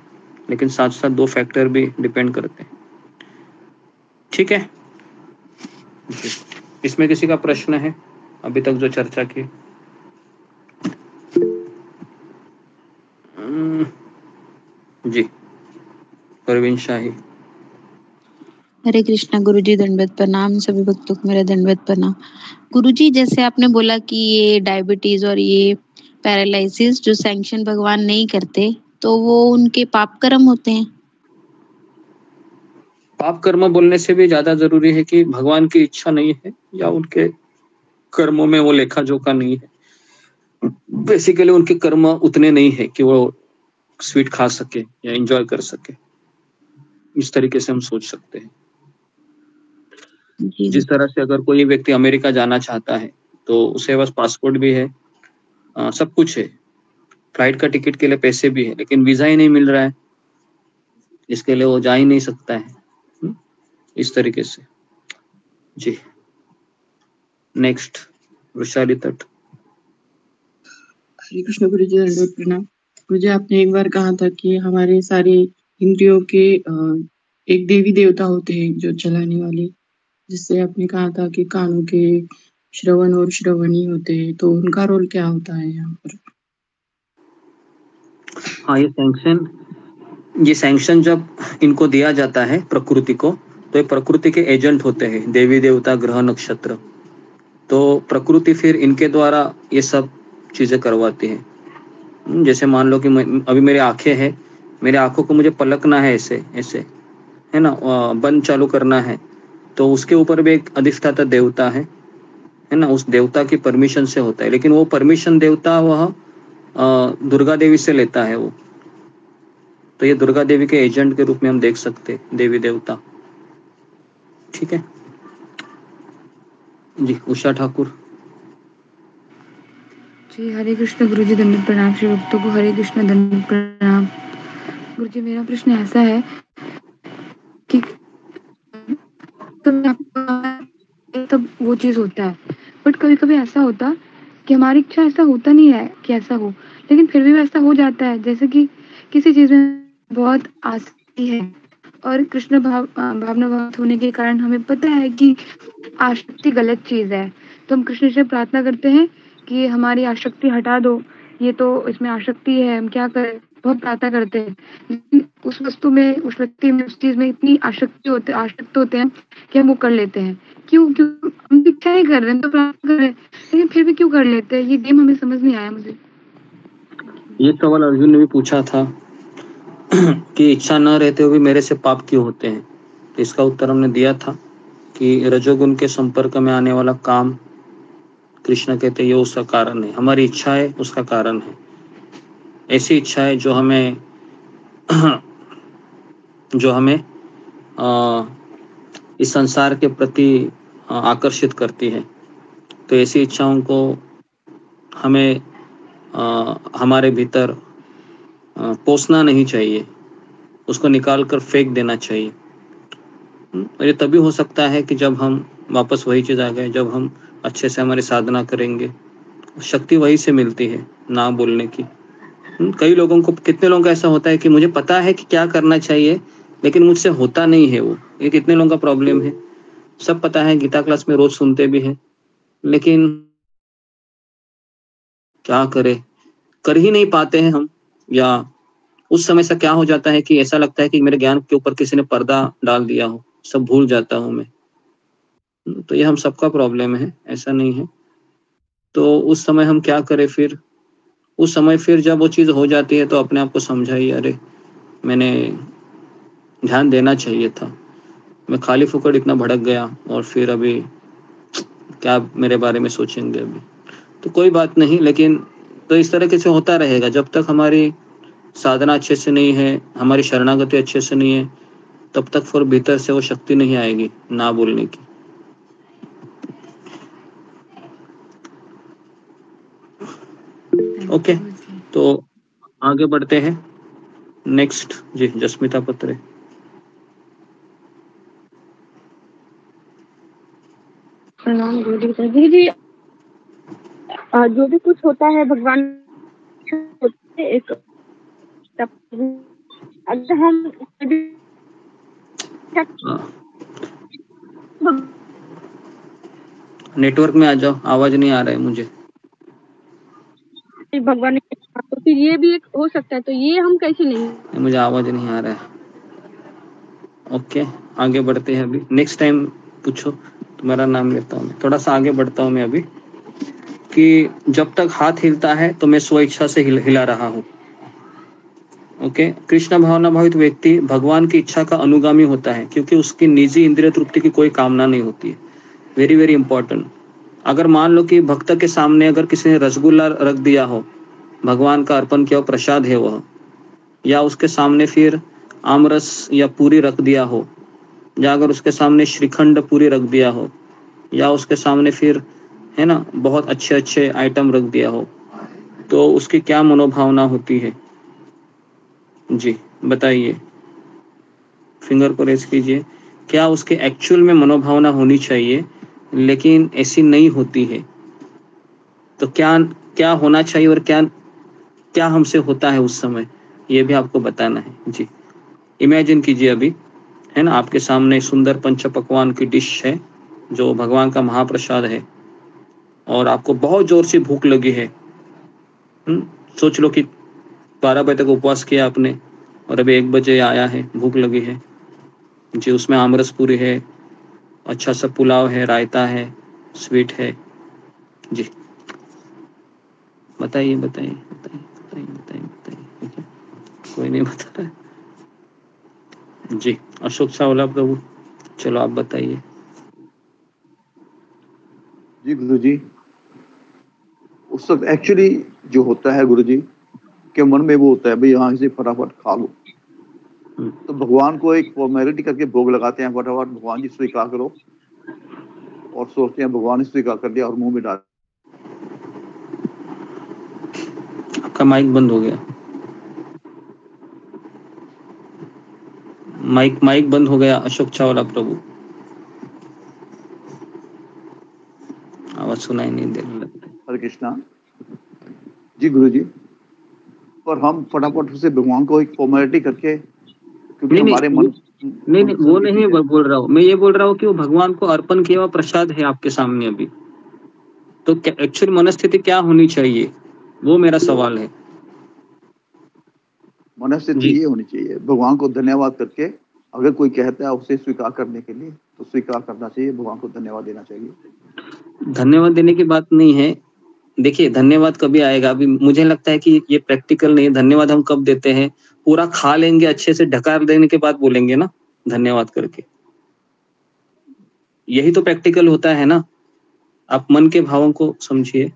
लेकिन साथ साथ 2 फैक्टर भी डिपेंड करते हैं। ठीक है, इसमें किसी का प्रश्न है अभी तक जो चर्चा की? जी, परवीन शाही। हरे कृष्णा गुरुजी, दंडवत प्रणाम। सभी भक्तों को मेरा दंडवत प्रणाम। गुरुजी, जैसे आपने बोला कि ये डायबिटीज और ये पैरालिसिस जो सैंक्शन भगवान नहीं करते, तो वो उनके पाप कर्म होते हैं। पाप कर्म बोलने से भी ज्यादा जरूरी है कि भगवान की इच्छा नहीं है या उनके कर्मों में वो लेखा जोखा नहीं है। बेसिकली उनके कर्म उतने नहीं है कि वो स्वीट खा सके या एंजॉय कर सके, इस तरीके से हम सोच सकते हैं। जिस तरह से अगर कोई व्यक्ति अमेरिका जाना चाहता है तो उसके पास पासपोर्ट भी है, सब कुछ है, फ्लाइट का टिकट के लिए पैसे भी है, लेकिन वीजा ही नहीं मिल रहा है, इसके लिए वो जा ही नहीं सकता है, इस तरीके से। जी, नेक्स्ट वृषाली तट। हरे कृष्ण गुरुजी, दंडवत प्रणाम। गुरुजी, आपने एक बार कहा था कि हमारे सारे इंद्रियों के एक देवी देवता होते हैं जो चलाने वाले, जिससे आपने कहा था कि कानों के श्रवण और श्रवणी होते हैं, तो उनका रोल क्या होता है यहाँ पर? हाँ, ये सैंक्शन जब इनको दिया जाता है प्रकृति को, तो ये प्रकृति के एजेंट होते हैं, देवी देवता, ग्रह, नक्षत्र। तो प्रकृति फिर इनके द्वारा ये सब चीजें करवाती है। जैसे मान लो कि अभी मेरी आंखें हैं, मेरे आंखों को मुझे पलकना है, ऐसे ऐसे, है ना, बंद चालू करना है, तो उसके ऊपर भी एक अधिष्ठाता देवता है ना, उस देवता की परमिशन से होता है। लेकिन वो परमिशन देवता वह दुर्गा देवी से लेता है वो, तो ये दुर्गा देवी के एजेंट के रूप में हम देख सकते हैं, देवी देवता। ठीक है जी, उषा ठाकुर। जी, हरे कृष्ण गुरुजी, दंडवत प्रणाम। श्री भक्तों को हरे कृष्ण, दंडवत प्रणाम। गुरुजी, मेरा प्रश्न ऐसा है कि तब वो चीज होता है, बट कभी कभी ऐसा होता कि हमारी इच्छा ऐसा होता नहीं है कि ऐसा हो, लेकिन फिर भी वैसा हो जाता है। जैसे कि किसी चीज में बहुत आसक्ति है और कृष्ण भावना भक्त होने के कारण हमें पता है कि आसक्ति गलत चीज है, तो हम कृष्ण से प्रार्थना करते हैं कि हमारी आसक्ति हटा दो, ये तो इसमें आसक्ति है, हम क्या करें, बहुत प्रार्थना करते हैं। लेकिन उस वस्तु में, उस व्यक्ति में, उस चीज में इतनी आसक्त होते हैं कि हम वो कर लेते हैं। क्यों क्यों हम इच्छा नहीं कर रहे हैं, तो प्रार्थना कर रहे हैं, लेकिन फिर भी क्यों कर लेते हैं? ये गेम हमें समझ नहीं आया मुझे। ये सवाल अर्जुन ने भी पूछा था कि इच्छा न रहते हुए मेरे से पाप क्यों होते हैं, तो इसका उत्तर हमने दिया था कि रजोगुण के संपर्क में आने वाला काम, कृष्ण कहते हैं ये उसका कारण है, हमारी इच्छा है उसका कारण है। ऐसी इच्छा है जो हमें इस संसार के प्रति आकर्षित करती है। तो ऐसी इच्छाओं को हमें हमारे भीतर पोसना नहीं चाहिए, उसको निकाल कर फेंक देना चाहिए। ये तभी हो सकता है कि जब हम वापस वही चीज़ आ गए, जब हम अच्छे से हमारी साधना करेंगे, शक्ति वही से मिलती है ना बोलने की। कई लोगों को, कितने लोगों का ऐसा होता है कि मुझे पता है कि क्या करना चाहिए, लेकिन मुझसे होता नहीं है वो। ये कितने लोगों का प्रॉब्लम है। सब पता है, गीता क्लास में रोज सुनते भी हैं, लेकिन क्या करें, कर ही नहीं पाते हैं हम। या उस समय से क्या हो जाता है कि ऐसा लगता है कि मेरे ज्ञान के ऊपर किसी ने पर्दा डाल दिया हो, सब भूल जाता हूं मैं। तो ये हम सबका प्रॉब्लम है, ऐसा नहीं है। तो उस समय हम क्या करें फिर? उस समय फिर जब वो चीज़ हो जाती है तो अपने आप को समझाइए, अरे मैंने ध्यान देना चाहिए था, मैं खाली फुकड़ इतना भड़क गया, और फिर अभी क्या मेरे बारे में सोचेंगे अभी। तो कोई बात नहीं, लेकिन तो इस तरह से होता रहेगा जब तक हमारी साधना अच्छे से नहीं है, हमारी शरणागति अच्छे से नहीं है, तब तक फिर भीतर से वो शक्ति नहीं आएगी ना बोलने की। ओके, तो आगे बढ़ते हैं। नेक्स्ट जी जस्मिता पत्रे। प्रणाम गुरुजी। गुरुजी जो भी कुछ होता है भगवान एक अगर हम नेटवर्क में आ जाओ, आवाज नहीं आ रहा है मुझे। भगवान ने तो फिर ये भी एक हो सकता है, तो ये हम कैसे लेंगे? मुझे आवाज नहीं आ रहा है। ओके, आगे बढ़ते हैं। अभी नेक्स्ट टाइम पूछो, तुम्हारा नाम लेता हूँ। थोड़ा सा आगे बढ़ता हूँ मैं अभी कि जब तक हाथ हिलता है तो मैं स्व इच्छा से हिला रहा हूँ। ओके, कृष्ण भावना भावित व्यक्ति भगवान की इच्छा का अनुगामी होता है क्योंकि उसकी निजी इंद्रिय तृप्ति की कोई कामना नहीं होती है। Very very important. अगर मान लो कि भक्त के सामने अगर किसी ने रसगुल्ला रख दिया हो, भगवान का अर्पण किया प्रसाद है वह, या उसके सामने फिर आमरस या पूरी रख दिया हो, या अगर उसके सामने श्रीखंड पूरी रख दिया हो, या उसके सामने फिर है ना बहुत अच्छे अच्छे आइटम रख दिया हो, तो उसकी क्या मनोभावना होती है जी बताइए, फिंगर को रेज कीजिए। क्या उसके एक्चुअल में मनोभावना होनी चाहिए लेकिन ऐसी नहीं होती है, तो क्या क्या होना चाहिए और क्या क्या हमसे होता है उस समय, ये भी आपको बताना है जी। इमेजिन कीजिए अभी है ना आपके सामने सुंदर पंच पकवान की डिश है जो भगवान का महाप्रसाद है और आपको बहुत जोर से भूख लगी है। सोच लो कि 12 बजे तक उपवास किया आपने और अभी 1 बजे आया है, भूख लगी है जी। उसमें आमरस पूरी है, अच्छा सा पुलाव है, रायता है, स्वीट है जी। बताइए बताइए बताइए बताइए बताइए बताइए। कोई नहीं बता रहा है जी। अशोक चावला प्रभु, चलो आप बताइए जी। गुरुजी उस वक्त एक्चुअली जो होता है गुरुजी के मन में वो होता है भाई यहाँ से फटाफट खा लो, तो भगवान को एक फॉर्मेलिटी करके भोग लगाते हैं, फटाफट भगवान जी स्वीकार करो, और सोचते हैं भगवान ने स्वीकार कर दिया और मुंह में डाल। आपका माइक बंद हो गया, माइक बंद हो गया अशोक चावला प्रभु, आवाज सुनाई नहीं दे रहा। हरे कृष्णा जी गुरुजी, पर हम फटाफट उसे भगवान को एक फॉर्मेलिटी करके, क्योंकि हमारे मन नहीं वो नहीं बोल रहा हूँ मैं, ये बोल रहा हूँ कि वो भगवान को अर्पण किया हुआ प्रसाद है आपके सामने अभी, तो एक्चुअल मनस्थिति क्या होनी चाहिए, वो मेरा सवाल है। मनस्थिति ये होनी चाहिए भगवान को धन्यवाद करके, अगर कोई कहता है उसे स्वीकार करने के लिए तो स्वीकार करना चाहिए, भगवान को धन्यवाद देना चाहिए। धन्यवाद देने की बात नहीं है, देखिए धन्यवाद कभी आएगा, अभी मुझे लगता है कि ये प्रैक्टिकल नहीं है। धन्यवाद हम कब देते हैं, पूरा खा लेंगे अच्छे से, ढकार देने के बाद बोलेंगे ना धन्यवाद करके, यही तो प्रैक्टिकल होता है ना। आप मन के भावों को समझिए,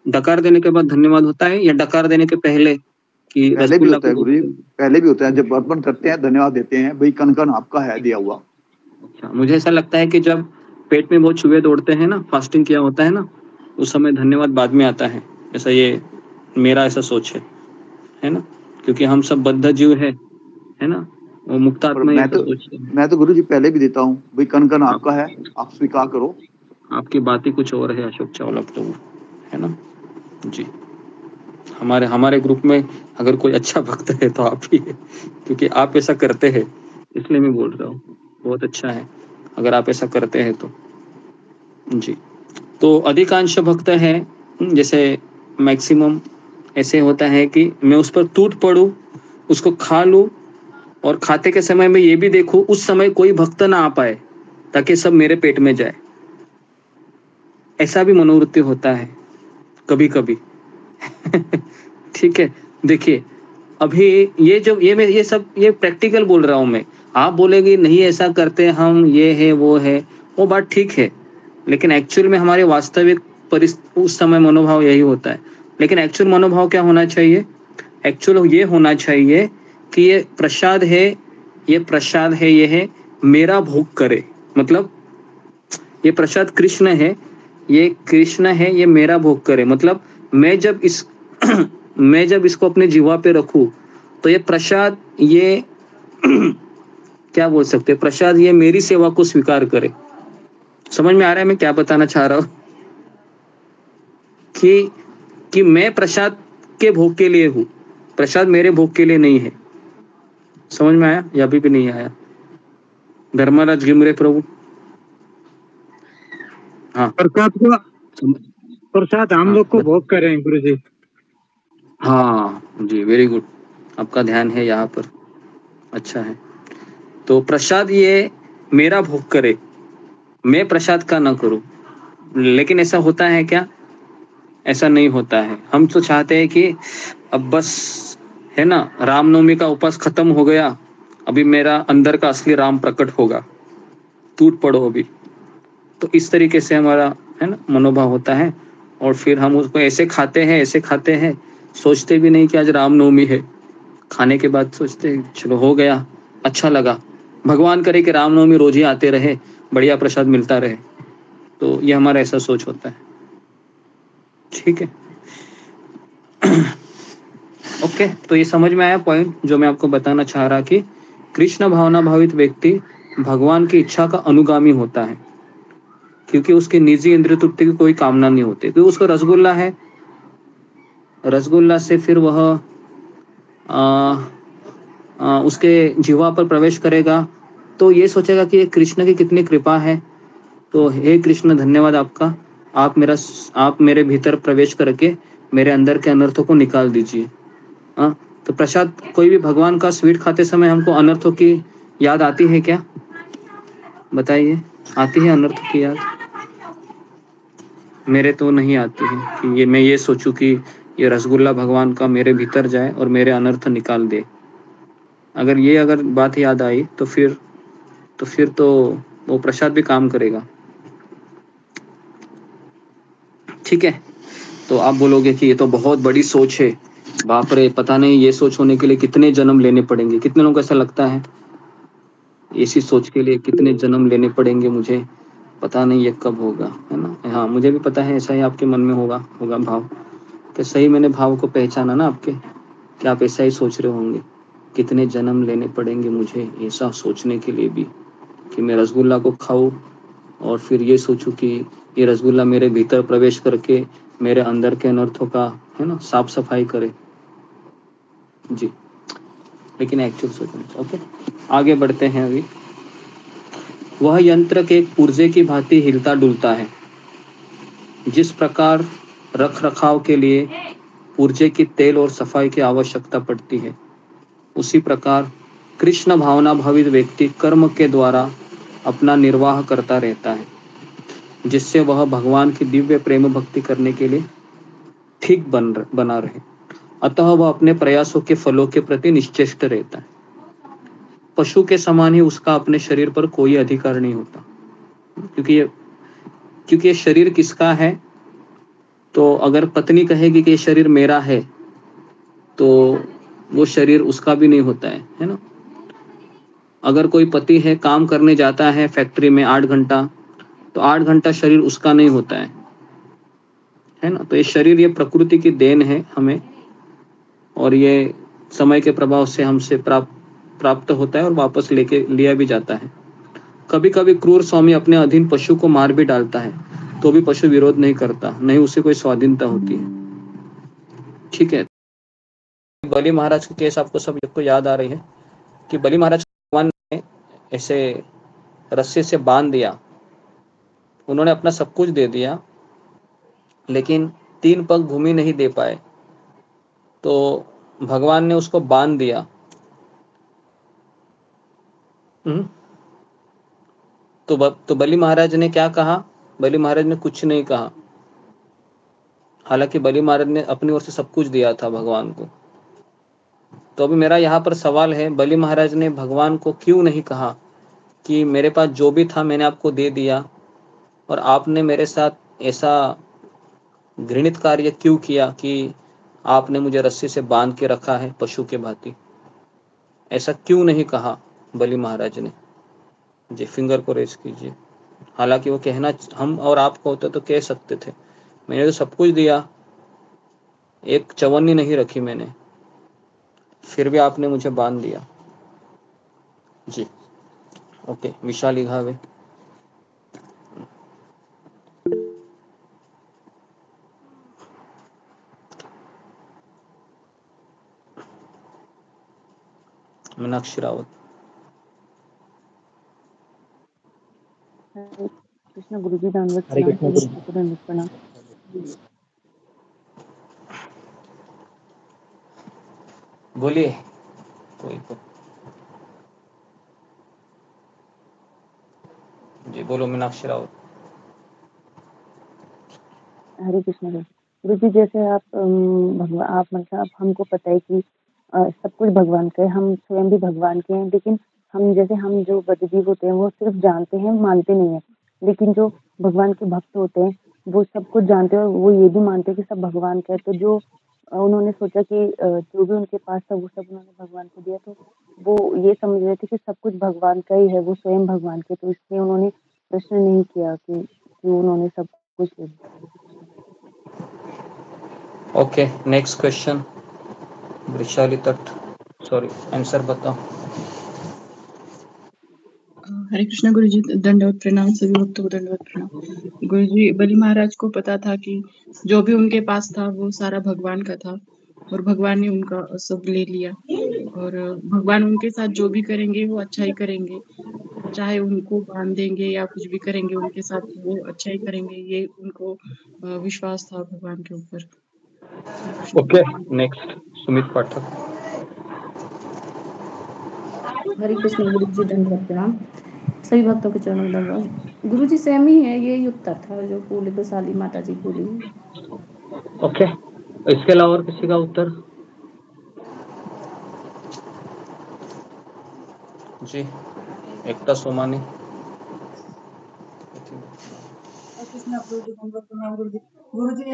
डकार देने के बाद धन्यवाद होता है या डकार देने के पहले कि पहले भी होता है गुरु जी, पहले भी होता है, जब अर्पण करते हैं धन्यवाद देते हैं, भाई कन कन आपका है दिया हुआ। अच्छा, मुझे ऐसा लगता है कि जब पेट में बहुत चूहे दौड़ते हैं ना, फास्टिंग किया होता है ना, उस समय धन्यवाद बाद में आता है, ऐसा ये मेरा ऐसा सोच है ना, क्योंकि हम सब बद्ध जीव है ना, वो मुक्त आत्मा मैं तो गुरु जी पहले भी देता हूँ, भाई कन कन आपका है, आप स्वीकार करो। आपकी बात ही कुछ और है अशोक चावला प्रभु, है ना जी। हमारे ग्रुप में अगर कोई अच्छा भक्त है तो आप ही है, क्योंकि आप ऐसा करते हैं, इसलिए मैं बोल रहा हूँ। बहुत अच्छा है अगर आप ऐसा करते हैं तो जी। तो अधिकांश भक्त हैं जैसे मैक्सिमम ऐसे होता है कि मैं उस पर टूट पड़ूं, उसको खा लूं, और खाते के समय में ये भी देखूं उस समय कोई भक्त ना आ पाए ताकि सब मेरे पेट में जाए, ऐसा भी मनोवृत्ति होता है कभी कभी ठीक है। देखिए अभी ये सब ये प्रैक्टिकल बोल रहा हूं मैं, आप बोलेंगे नहीं ऐसा करते हम, ये है वो बात ठीक है, लेकिन एक्चुअल में हमारे वास्तविक उस समय मनोभाव यही होता है। लेकिन एक्चुअल मनोभाव क्या होना चाहिए? एक्चुअल ये होना चाहिए कि ये प्रसाद है, ये प्रसाद है, ये है मेरा भोग करे। मतलब ये प्रसाद कृष्ण है, ये कृष्ण है, ये मेरा भोग करे। मतलब मैं जब मैं जब इसको अपने जीवा पे रखूं तो ये प्रसाद, ये क्या बोल सकते हैं, प्रसाद ये मेरी सेवा को स्वीकार करे। समझ में आ रहा है मैं क्या बताना चाह रहा हूं? कि मैं प्रसाद के भोग के लिए हूं, प्रसाद मेरे भोग के लिए नहीं है। समझ में आया या अभी भी नहीं आया? धर्मराज गिमरे प्रभु। हाँ, प्रसाद हम लोग को भोग करें गुरु जी। हाँ जी, वेरी गुड, आपका ध्यान है यहाँ पर, अच्छा है। तो प्रसाद ये मेरा भोग करे, मैं प्रसाद का ना करूं। लेकिन ऐसा होता है क्या? ऐसा नहीं होता है। हम तो चाहते हैं कि अब बस है ना, रामनवमी का उपवास खत्म हो गया, अभी मेरा अंदर का असली राम प्रकट होगा, टूट पड़ो अभी। तो इस तरीके से हमारा है ना मनोभाव होता है, और फिर हम उसको ऐसे खाते हैं, ऐसे खाते हैं, सोचते भी नहीं कि आज रामनवमी है। खाने के बाद सोचते हैं चलो हो गया, अच्छा लगा, भगवान करे कि रामनवमी रोज ही आते रहे, बढ़िया प्रसाद मिलता रहे। तो ये हमारा ऐसा सोच होता है, ठीक है। ओके, तो ये समझ में आया पॉइंट जो मैं आपको बताना चाह रहा कि कृष्ण भावना भावित व्यक्ति भगवान की इच्छा का अनुगामी होता है, क्योंकि उसकी निजी इंद्रिय तृप्ति की कोई कामना नहीं होती। क्योंकि उसको रसगुल्ला है, रसगुल्ला से फिर वह उसके जीवा पर प्रवेश करेगा तो ये सोचेगा कि कृष्ण की कितनी कृपा है, तो हे कृष्ण धन्यवाद आपका, आप मेरे भीतर प्रवेश करके मेरे अंदर के अनर्थों को निकाल दीजिए। तो प्रसाद, कोई भी भगवान का स्वीट खाते समय हमको अनर्थों की याद आती है क्या? बताइए, आती है अनर्थों की याद? मेरे तो नहीं आती है कि मैं ये सोचूं कि ये रसगुल्ला भगवान का मेरे भीतर जाए और मेरे अनर्थ निकाल दे। अगर बात याद आई तो फिर तो वो प्रसाद भी काम करेगा, ठीक है। तो आप बोलोगे कि ये तो बहुत बड़ी सोच है, बाप रे, पता नहीं ये सोच होने के लिए कितने जन्म लेने पड़ेंगे। कितने लोगों को ऐसा लगता है ऐसी सोच के लिए कितने जन्म लेने पड़ेंगे मुझे, पता नहीं ये कब होगा, है ना? हाँ, मुझे भी पता है ऐसा ही आपके मन में होगा भाव। कि सही मैंने भाव को पहचाना ना आपके, कि आप ऐसा ही सोच रहे होंगे, कितने जन्म लेने पड़ेंगे मुझे ऐसा सोचने के लिए भी कि मैं रसगुल्ला को खाऊं और फिर ये सोचूं कि ये रसगुल्ला मेरे भीतर प्रवेश करके मेरे अंदर के अनर्थों का है ना साफ सफाई करे जी। लेकिन एक्चुअल सोचना। ओके, आगे बढ़ते हैं। अभी वह यंत्र के एक पुर्जे की भांति हिलता डुलता है। जिस प्रकार रख रखाव के लिए पुर्जे की तेल और सफाई की आवश्यकता पड़ती है, उसी प्रकार कृष्ण भावना भावित व्यक्ति कर्म के द्वारा अपना निर्वाह करता रहता है, जिससे वह भगवान की दिव्य प्रेम भक्ति करने के लिए ठीक बना रहे। अतः वह अपने प्रयासों के फलों के प्रति निश्चेष्ट रहता है। पशु के समान ही उसका अपने शरीर पर कोई अधिकार नहीं होता, क्योंकि ये शरीर किसका है? तो अगर पत्नी कहेगी कि ये शरीर मेरा है तो वो शरीर उसका भी नहीं होता है ना? अगर कोई पति है, काम करने जाता है फैक्ट्री में 8 घंटा, तो 8 घंटा शरीर उसका नहीं होता है ना? तो ये शरीर, ये प्रकृति की देन है हमें, और ये समय के प्रभाव से हमसे प्राप्त होता है और वापस लिया भी जाता है। कभी कभी क्रूर स्वामी अपने अधीन पशु को मार भी डालता है, तो भी पशु विरोध नहीं करता, नहीं उसे कोई स्वाधीनता होती है, ठीक है। बलि महाराज की केस आपको सब को याद आ रही है कि बलि महाराज भगवान ने ऐसे रस्से से बांध दिया, उन्होंने अपना सब कुछ दे दिया, लेकिन 3 पग भूमि नहीं दे पाए, तो भगवान ने उसको बांध दिया। तो बलि महाराज ने क्या कहा? बलि महाराज ने कुछ नहीं कहा, हालांकि बलि महाराज ने अपनी ओर से सब कुछ दिया था भगवान को। तो अभी मेरा यहाँ पर सवाल है, बलि महाराज ने भगवान को क्यों नहीं कहा कि मेरे पास जो भी था मैंने आपको दे दिया और आपने मेरे साथ ऐसा घृणित कार्य क्यों किया कि आपने मुझे रस्सी से बांध के रखा है पशु के भांति? ऐसा क्यों नहीं कहा बलि महाराज ने? जी, फिंगर को रेस कीजिए। हालांकि वो कहना हम और आपको होते तो कह सकते थे, मैंने तो सब कुछ दिया, एक चवन्नी नहीं रखी मैंने, फिर भी आपने मुझे बांध दिया। जी, ओके, विशाली घावे। मीनाक्षी रावत। हरे कृष्ण गुरुजी, दंडवत हरे प्रणाम, कृष्ण सभी गुरुजी। भक्तों को दंडवत प्रणाम। बोलिए कोई तो। जी बोलो मीनाक्षी रावत। हरे कृष्ण गुरुजी, जैसे आप भगवान, आप मतलब हमको पता है कि सब कुछ भगवान का है, हम स्वयं भी भगवान के हैं, लेकिन हम जैसे हम जो बद्धजीव होते हैं वो सिर्फ जानते हैं, मानते नहीं है। लेकिन जो भगवान के भक्त होते हैं वो सब कुछ जानते हैं और वो ये भी मानते हैं कि सब भगवान का है। तो जो उन्होंने सोचा कि जो भी उनके पास था वो सब उन्होंने भगवान को दिया, तो वो ये समझ रहे थे कि सब कुछ भगवान का ही है, वो स्वयं भगवान के, तो इसलिए उन्होंने प्रश्न नहीं किया कि क्यों उन्होंने सब कुछ ले लिया। Okay, next question. वृषाली तट, सॉरी, आंसर बताओ। हरे कृष्णा गुरुजी, दंडवत प्रणाम, सभी भक्तों को दंडवत प्रणाम। गुरुजी, बलि महाराज को पता था कि जो भी उनके पास था वो सारा भगवान का था और भगवान ने उनका सब ले लिया, और भगवान उनके साथ जो भी करेंगे वो अच्छा ही करेंगे, चाहे उनको बांध देंगे या कुछ भी करेंगे उनके साथ वो अच्छा ही करेंगे, ये उनको विश्वास था भगवान के ऊपर। हरे कृष्ण। ओके, नेक्स्ट सुमित पाठक। हरे कृष्ण गुरुजी, दंडवत प्रणाम, सभी भक्तों के चरणों में दंडवत। गुरुजी सेम ही है, ये उत्तर था जो बोले वैशाली माता जी बोली। ओके, इसके अलावा और किसी का उत्तर? जी, एकता सोमानी। कृष्ण गुरुजी, दंडवत प्रणाम गुरुजी। गुरुजी,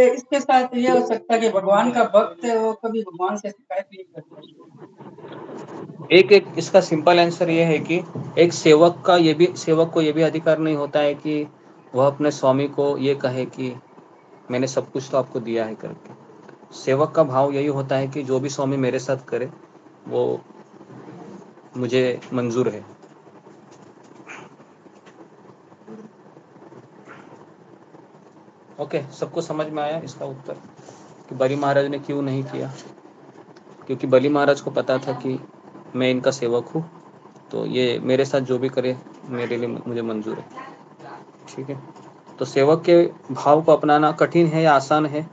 इसके साथ ये हो सकता है कि भगवान का भक्त है वो कभी भगवान से शिकायत नहीं करता। एक इसका सिंपल आंसर ये है कि एक सेवक को ये भी अधिकार नहीं होता है कि वह अपने स्वामी को ये कहे कि मैंने सब कुछ तो आपको दिया है करके। सेवक का भाव यही होता है कि जो भी स्वामी मेरे साथ करे वो मुझे मंजूर है। ओके, सबको समझ में आया इसका उत्तर कि बलि महाराज ने क्यों नहीं किया? क्योंकि बलि महाराज को पता था कि मैं इनका सेवक हूँ, तो ये मेरे साथ जो भी करे मेरे लिए मुझे मंजूर है। ठीक है, तो सेवक के भाव को अपनाना कठिन है या आसान है?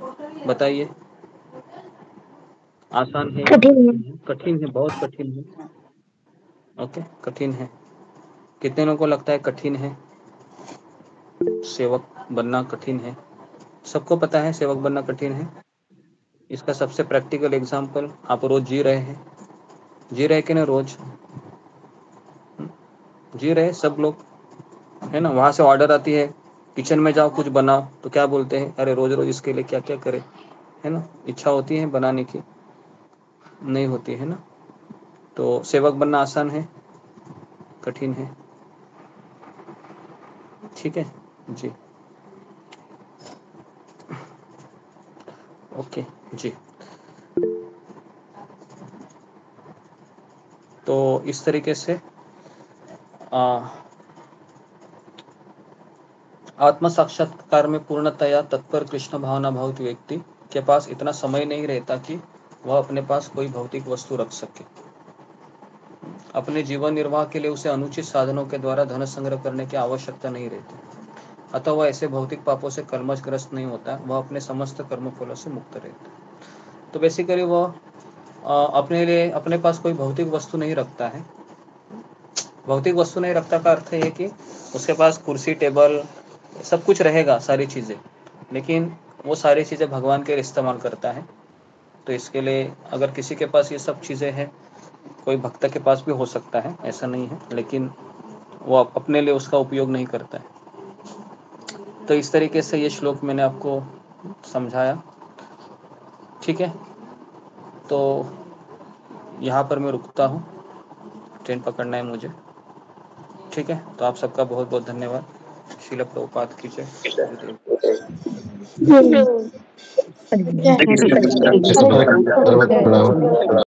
बताइए, आसान है या कठिन है? बहुत कठिन है। ओके, कठिन है। कितने लोगों को लगता है कठिन है? सेवक बनना कठिन है? सबको पता है सेवक बनना कठिन है। इसका सबसे प्रैक्टिकल एग्जांपल, आप रोज जी रहे हैं कि नहीं? रोज जी रहे सब लोग, है ना? वहां से ऑर्डर आती है किचन में जाओ कुछ बनाओ, तो क्या बोलते हैं? अरे रोज रोज इसके लिए क्या क्या करे, है ना? इच्छा होती है बनाने की? नहीं होती है ना? तो सेवक बनना आसान है, कठिन है? ठीक है जी, ओके जी। तो इस तरीके से आत्म साक्षात्कार में पूर्णतया तत्पर कृष्ण भावना भावित व्यक्ति के पास इतना समय नहीं रहता कि वह अपने पास कोई भौतिक वस्तु रख सके। अपने जीवन निर्वाह के लिए उसे अनुचित साधनों के द्वारा धन संग्रह करने की आवश्यकता नहीं रहती, अतः वह ऐसे भौतिक पापों से कलमशग्रस्त नहीं होता, वह अपने समस्त कर्म फलों से मुक्त रहता है। तो बेसिकली वह अपने लिए अपने पास कोई भौतिक वस्तु नहीं रखता है। भौतिक वस्तु नहीं रखता का अर्थ है कि उसके पास कुर्सी टेबल सब कुछ रहेगा, सारी चीज़ें, लेकिन वो सारी चीज़ें भगवान के लिए इस्तेमाल करता है। तो इसके लिए अगर किसी के पास ये सब चीज़ें हैं, कोई भक्त के पास भी हो सकता है, ऐसा नहीं है, लेकिन वो अपने लिए उसका उपयोग नहीं करता है। तो इस तरीके से ये श्लोक मैंने आपको समझाया। ठीक है, तो यहाँ पर मैं रुकता हूँ, ट्रेन पकड़ना है मुझे। ठीक है, तो आप सबका बहुत बहुत धन्यवाद। श्रील प्रभुपाद की जय। प्रणाम।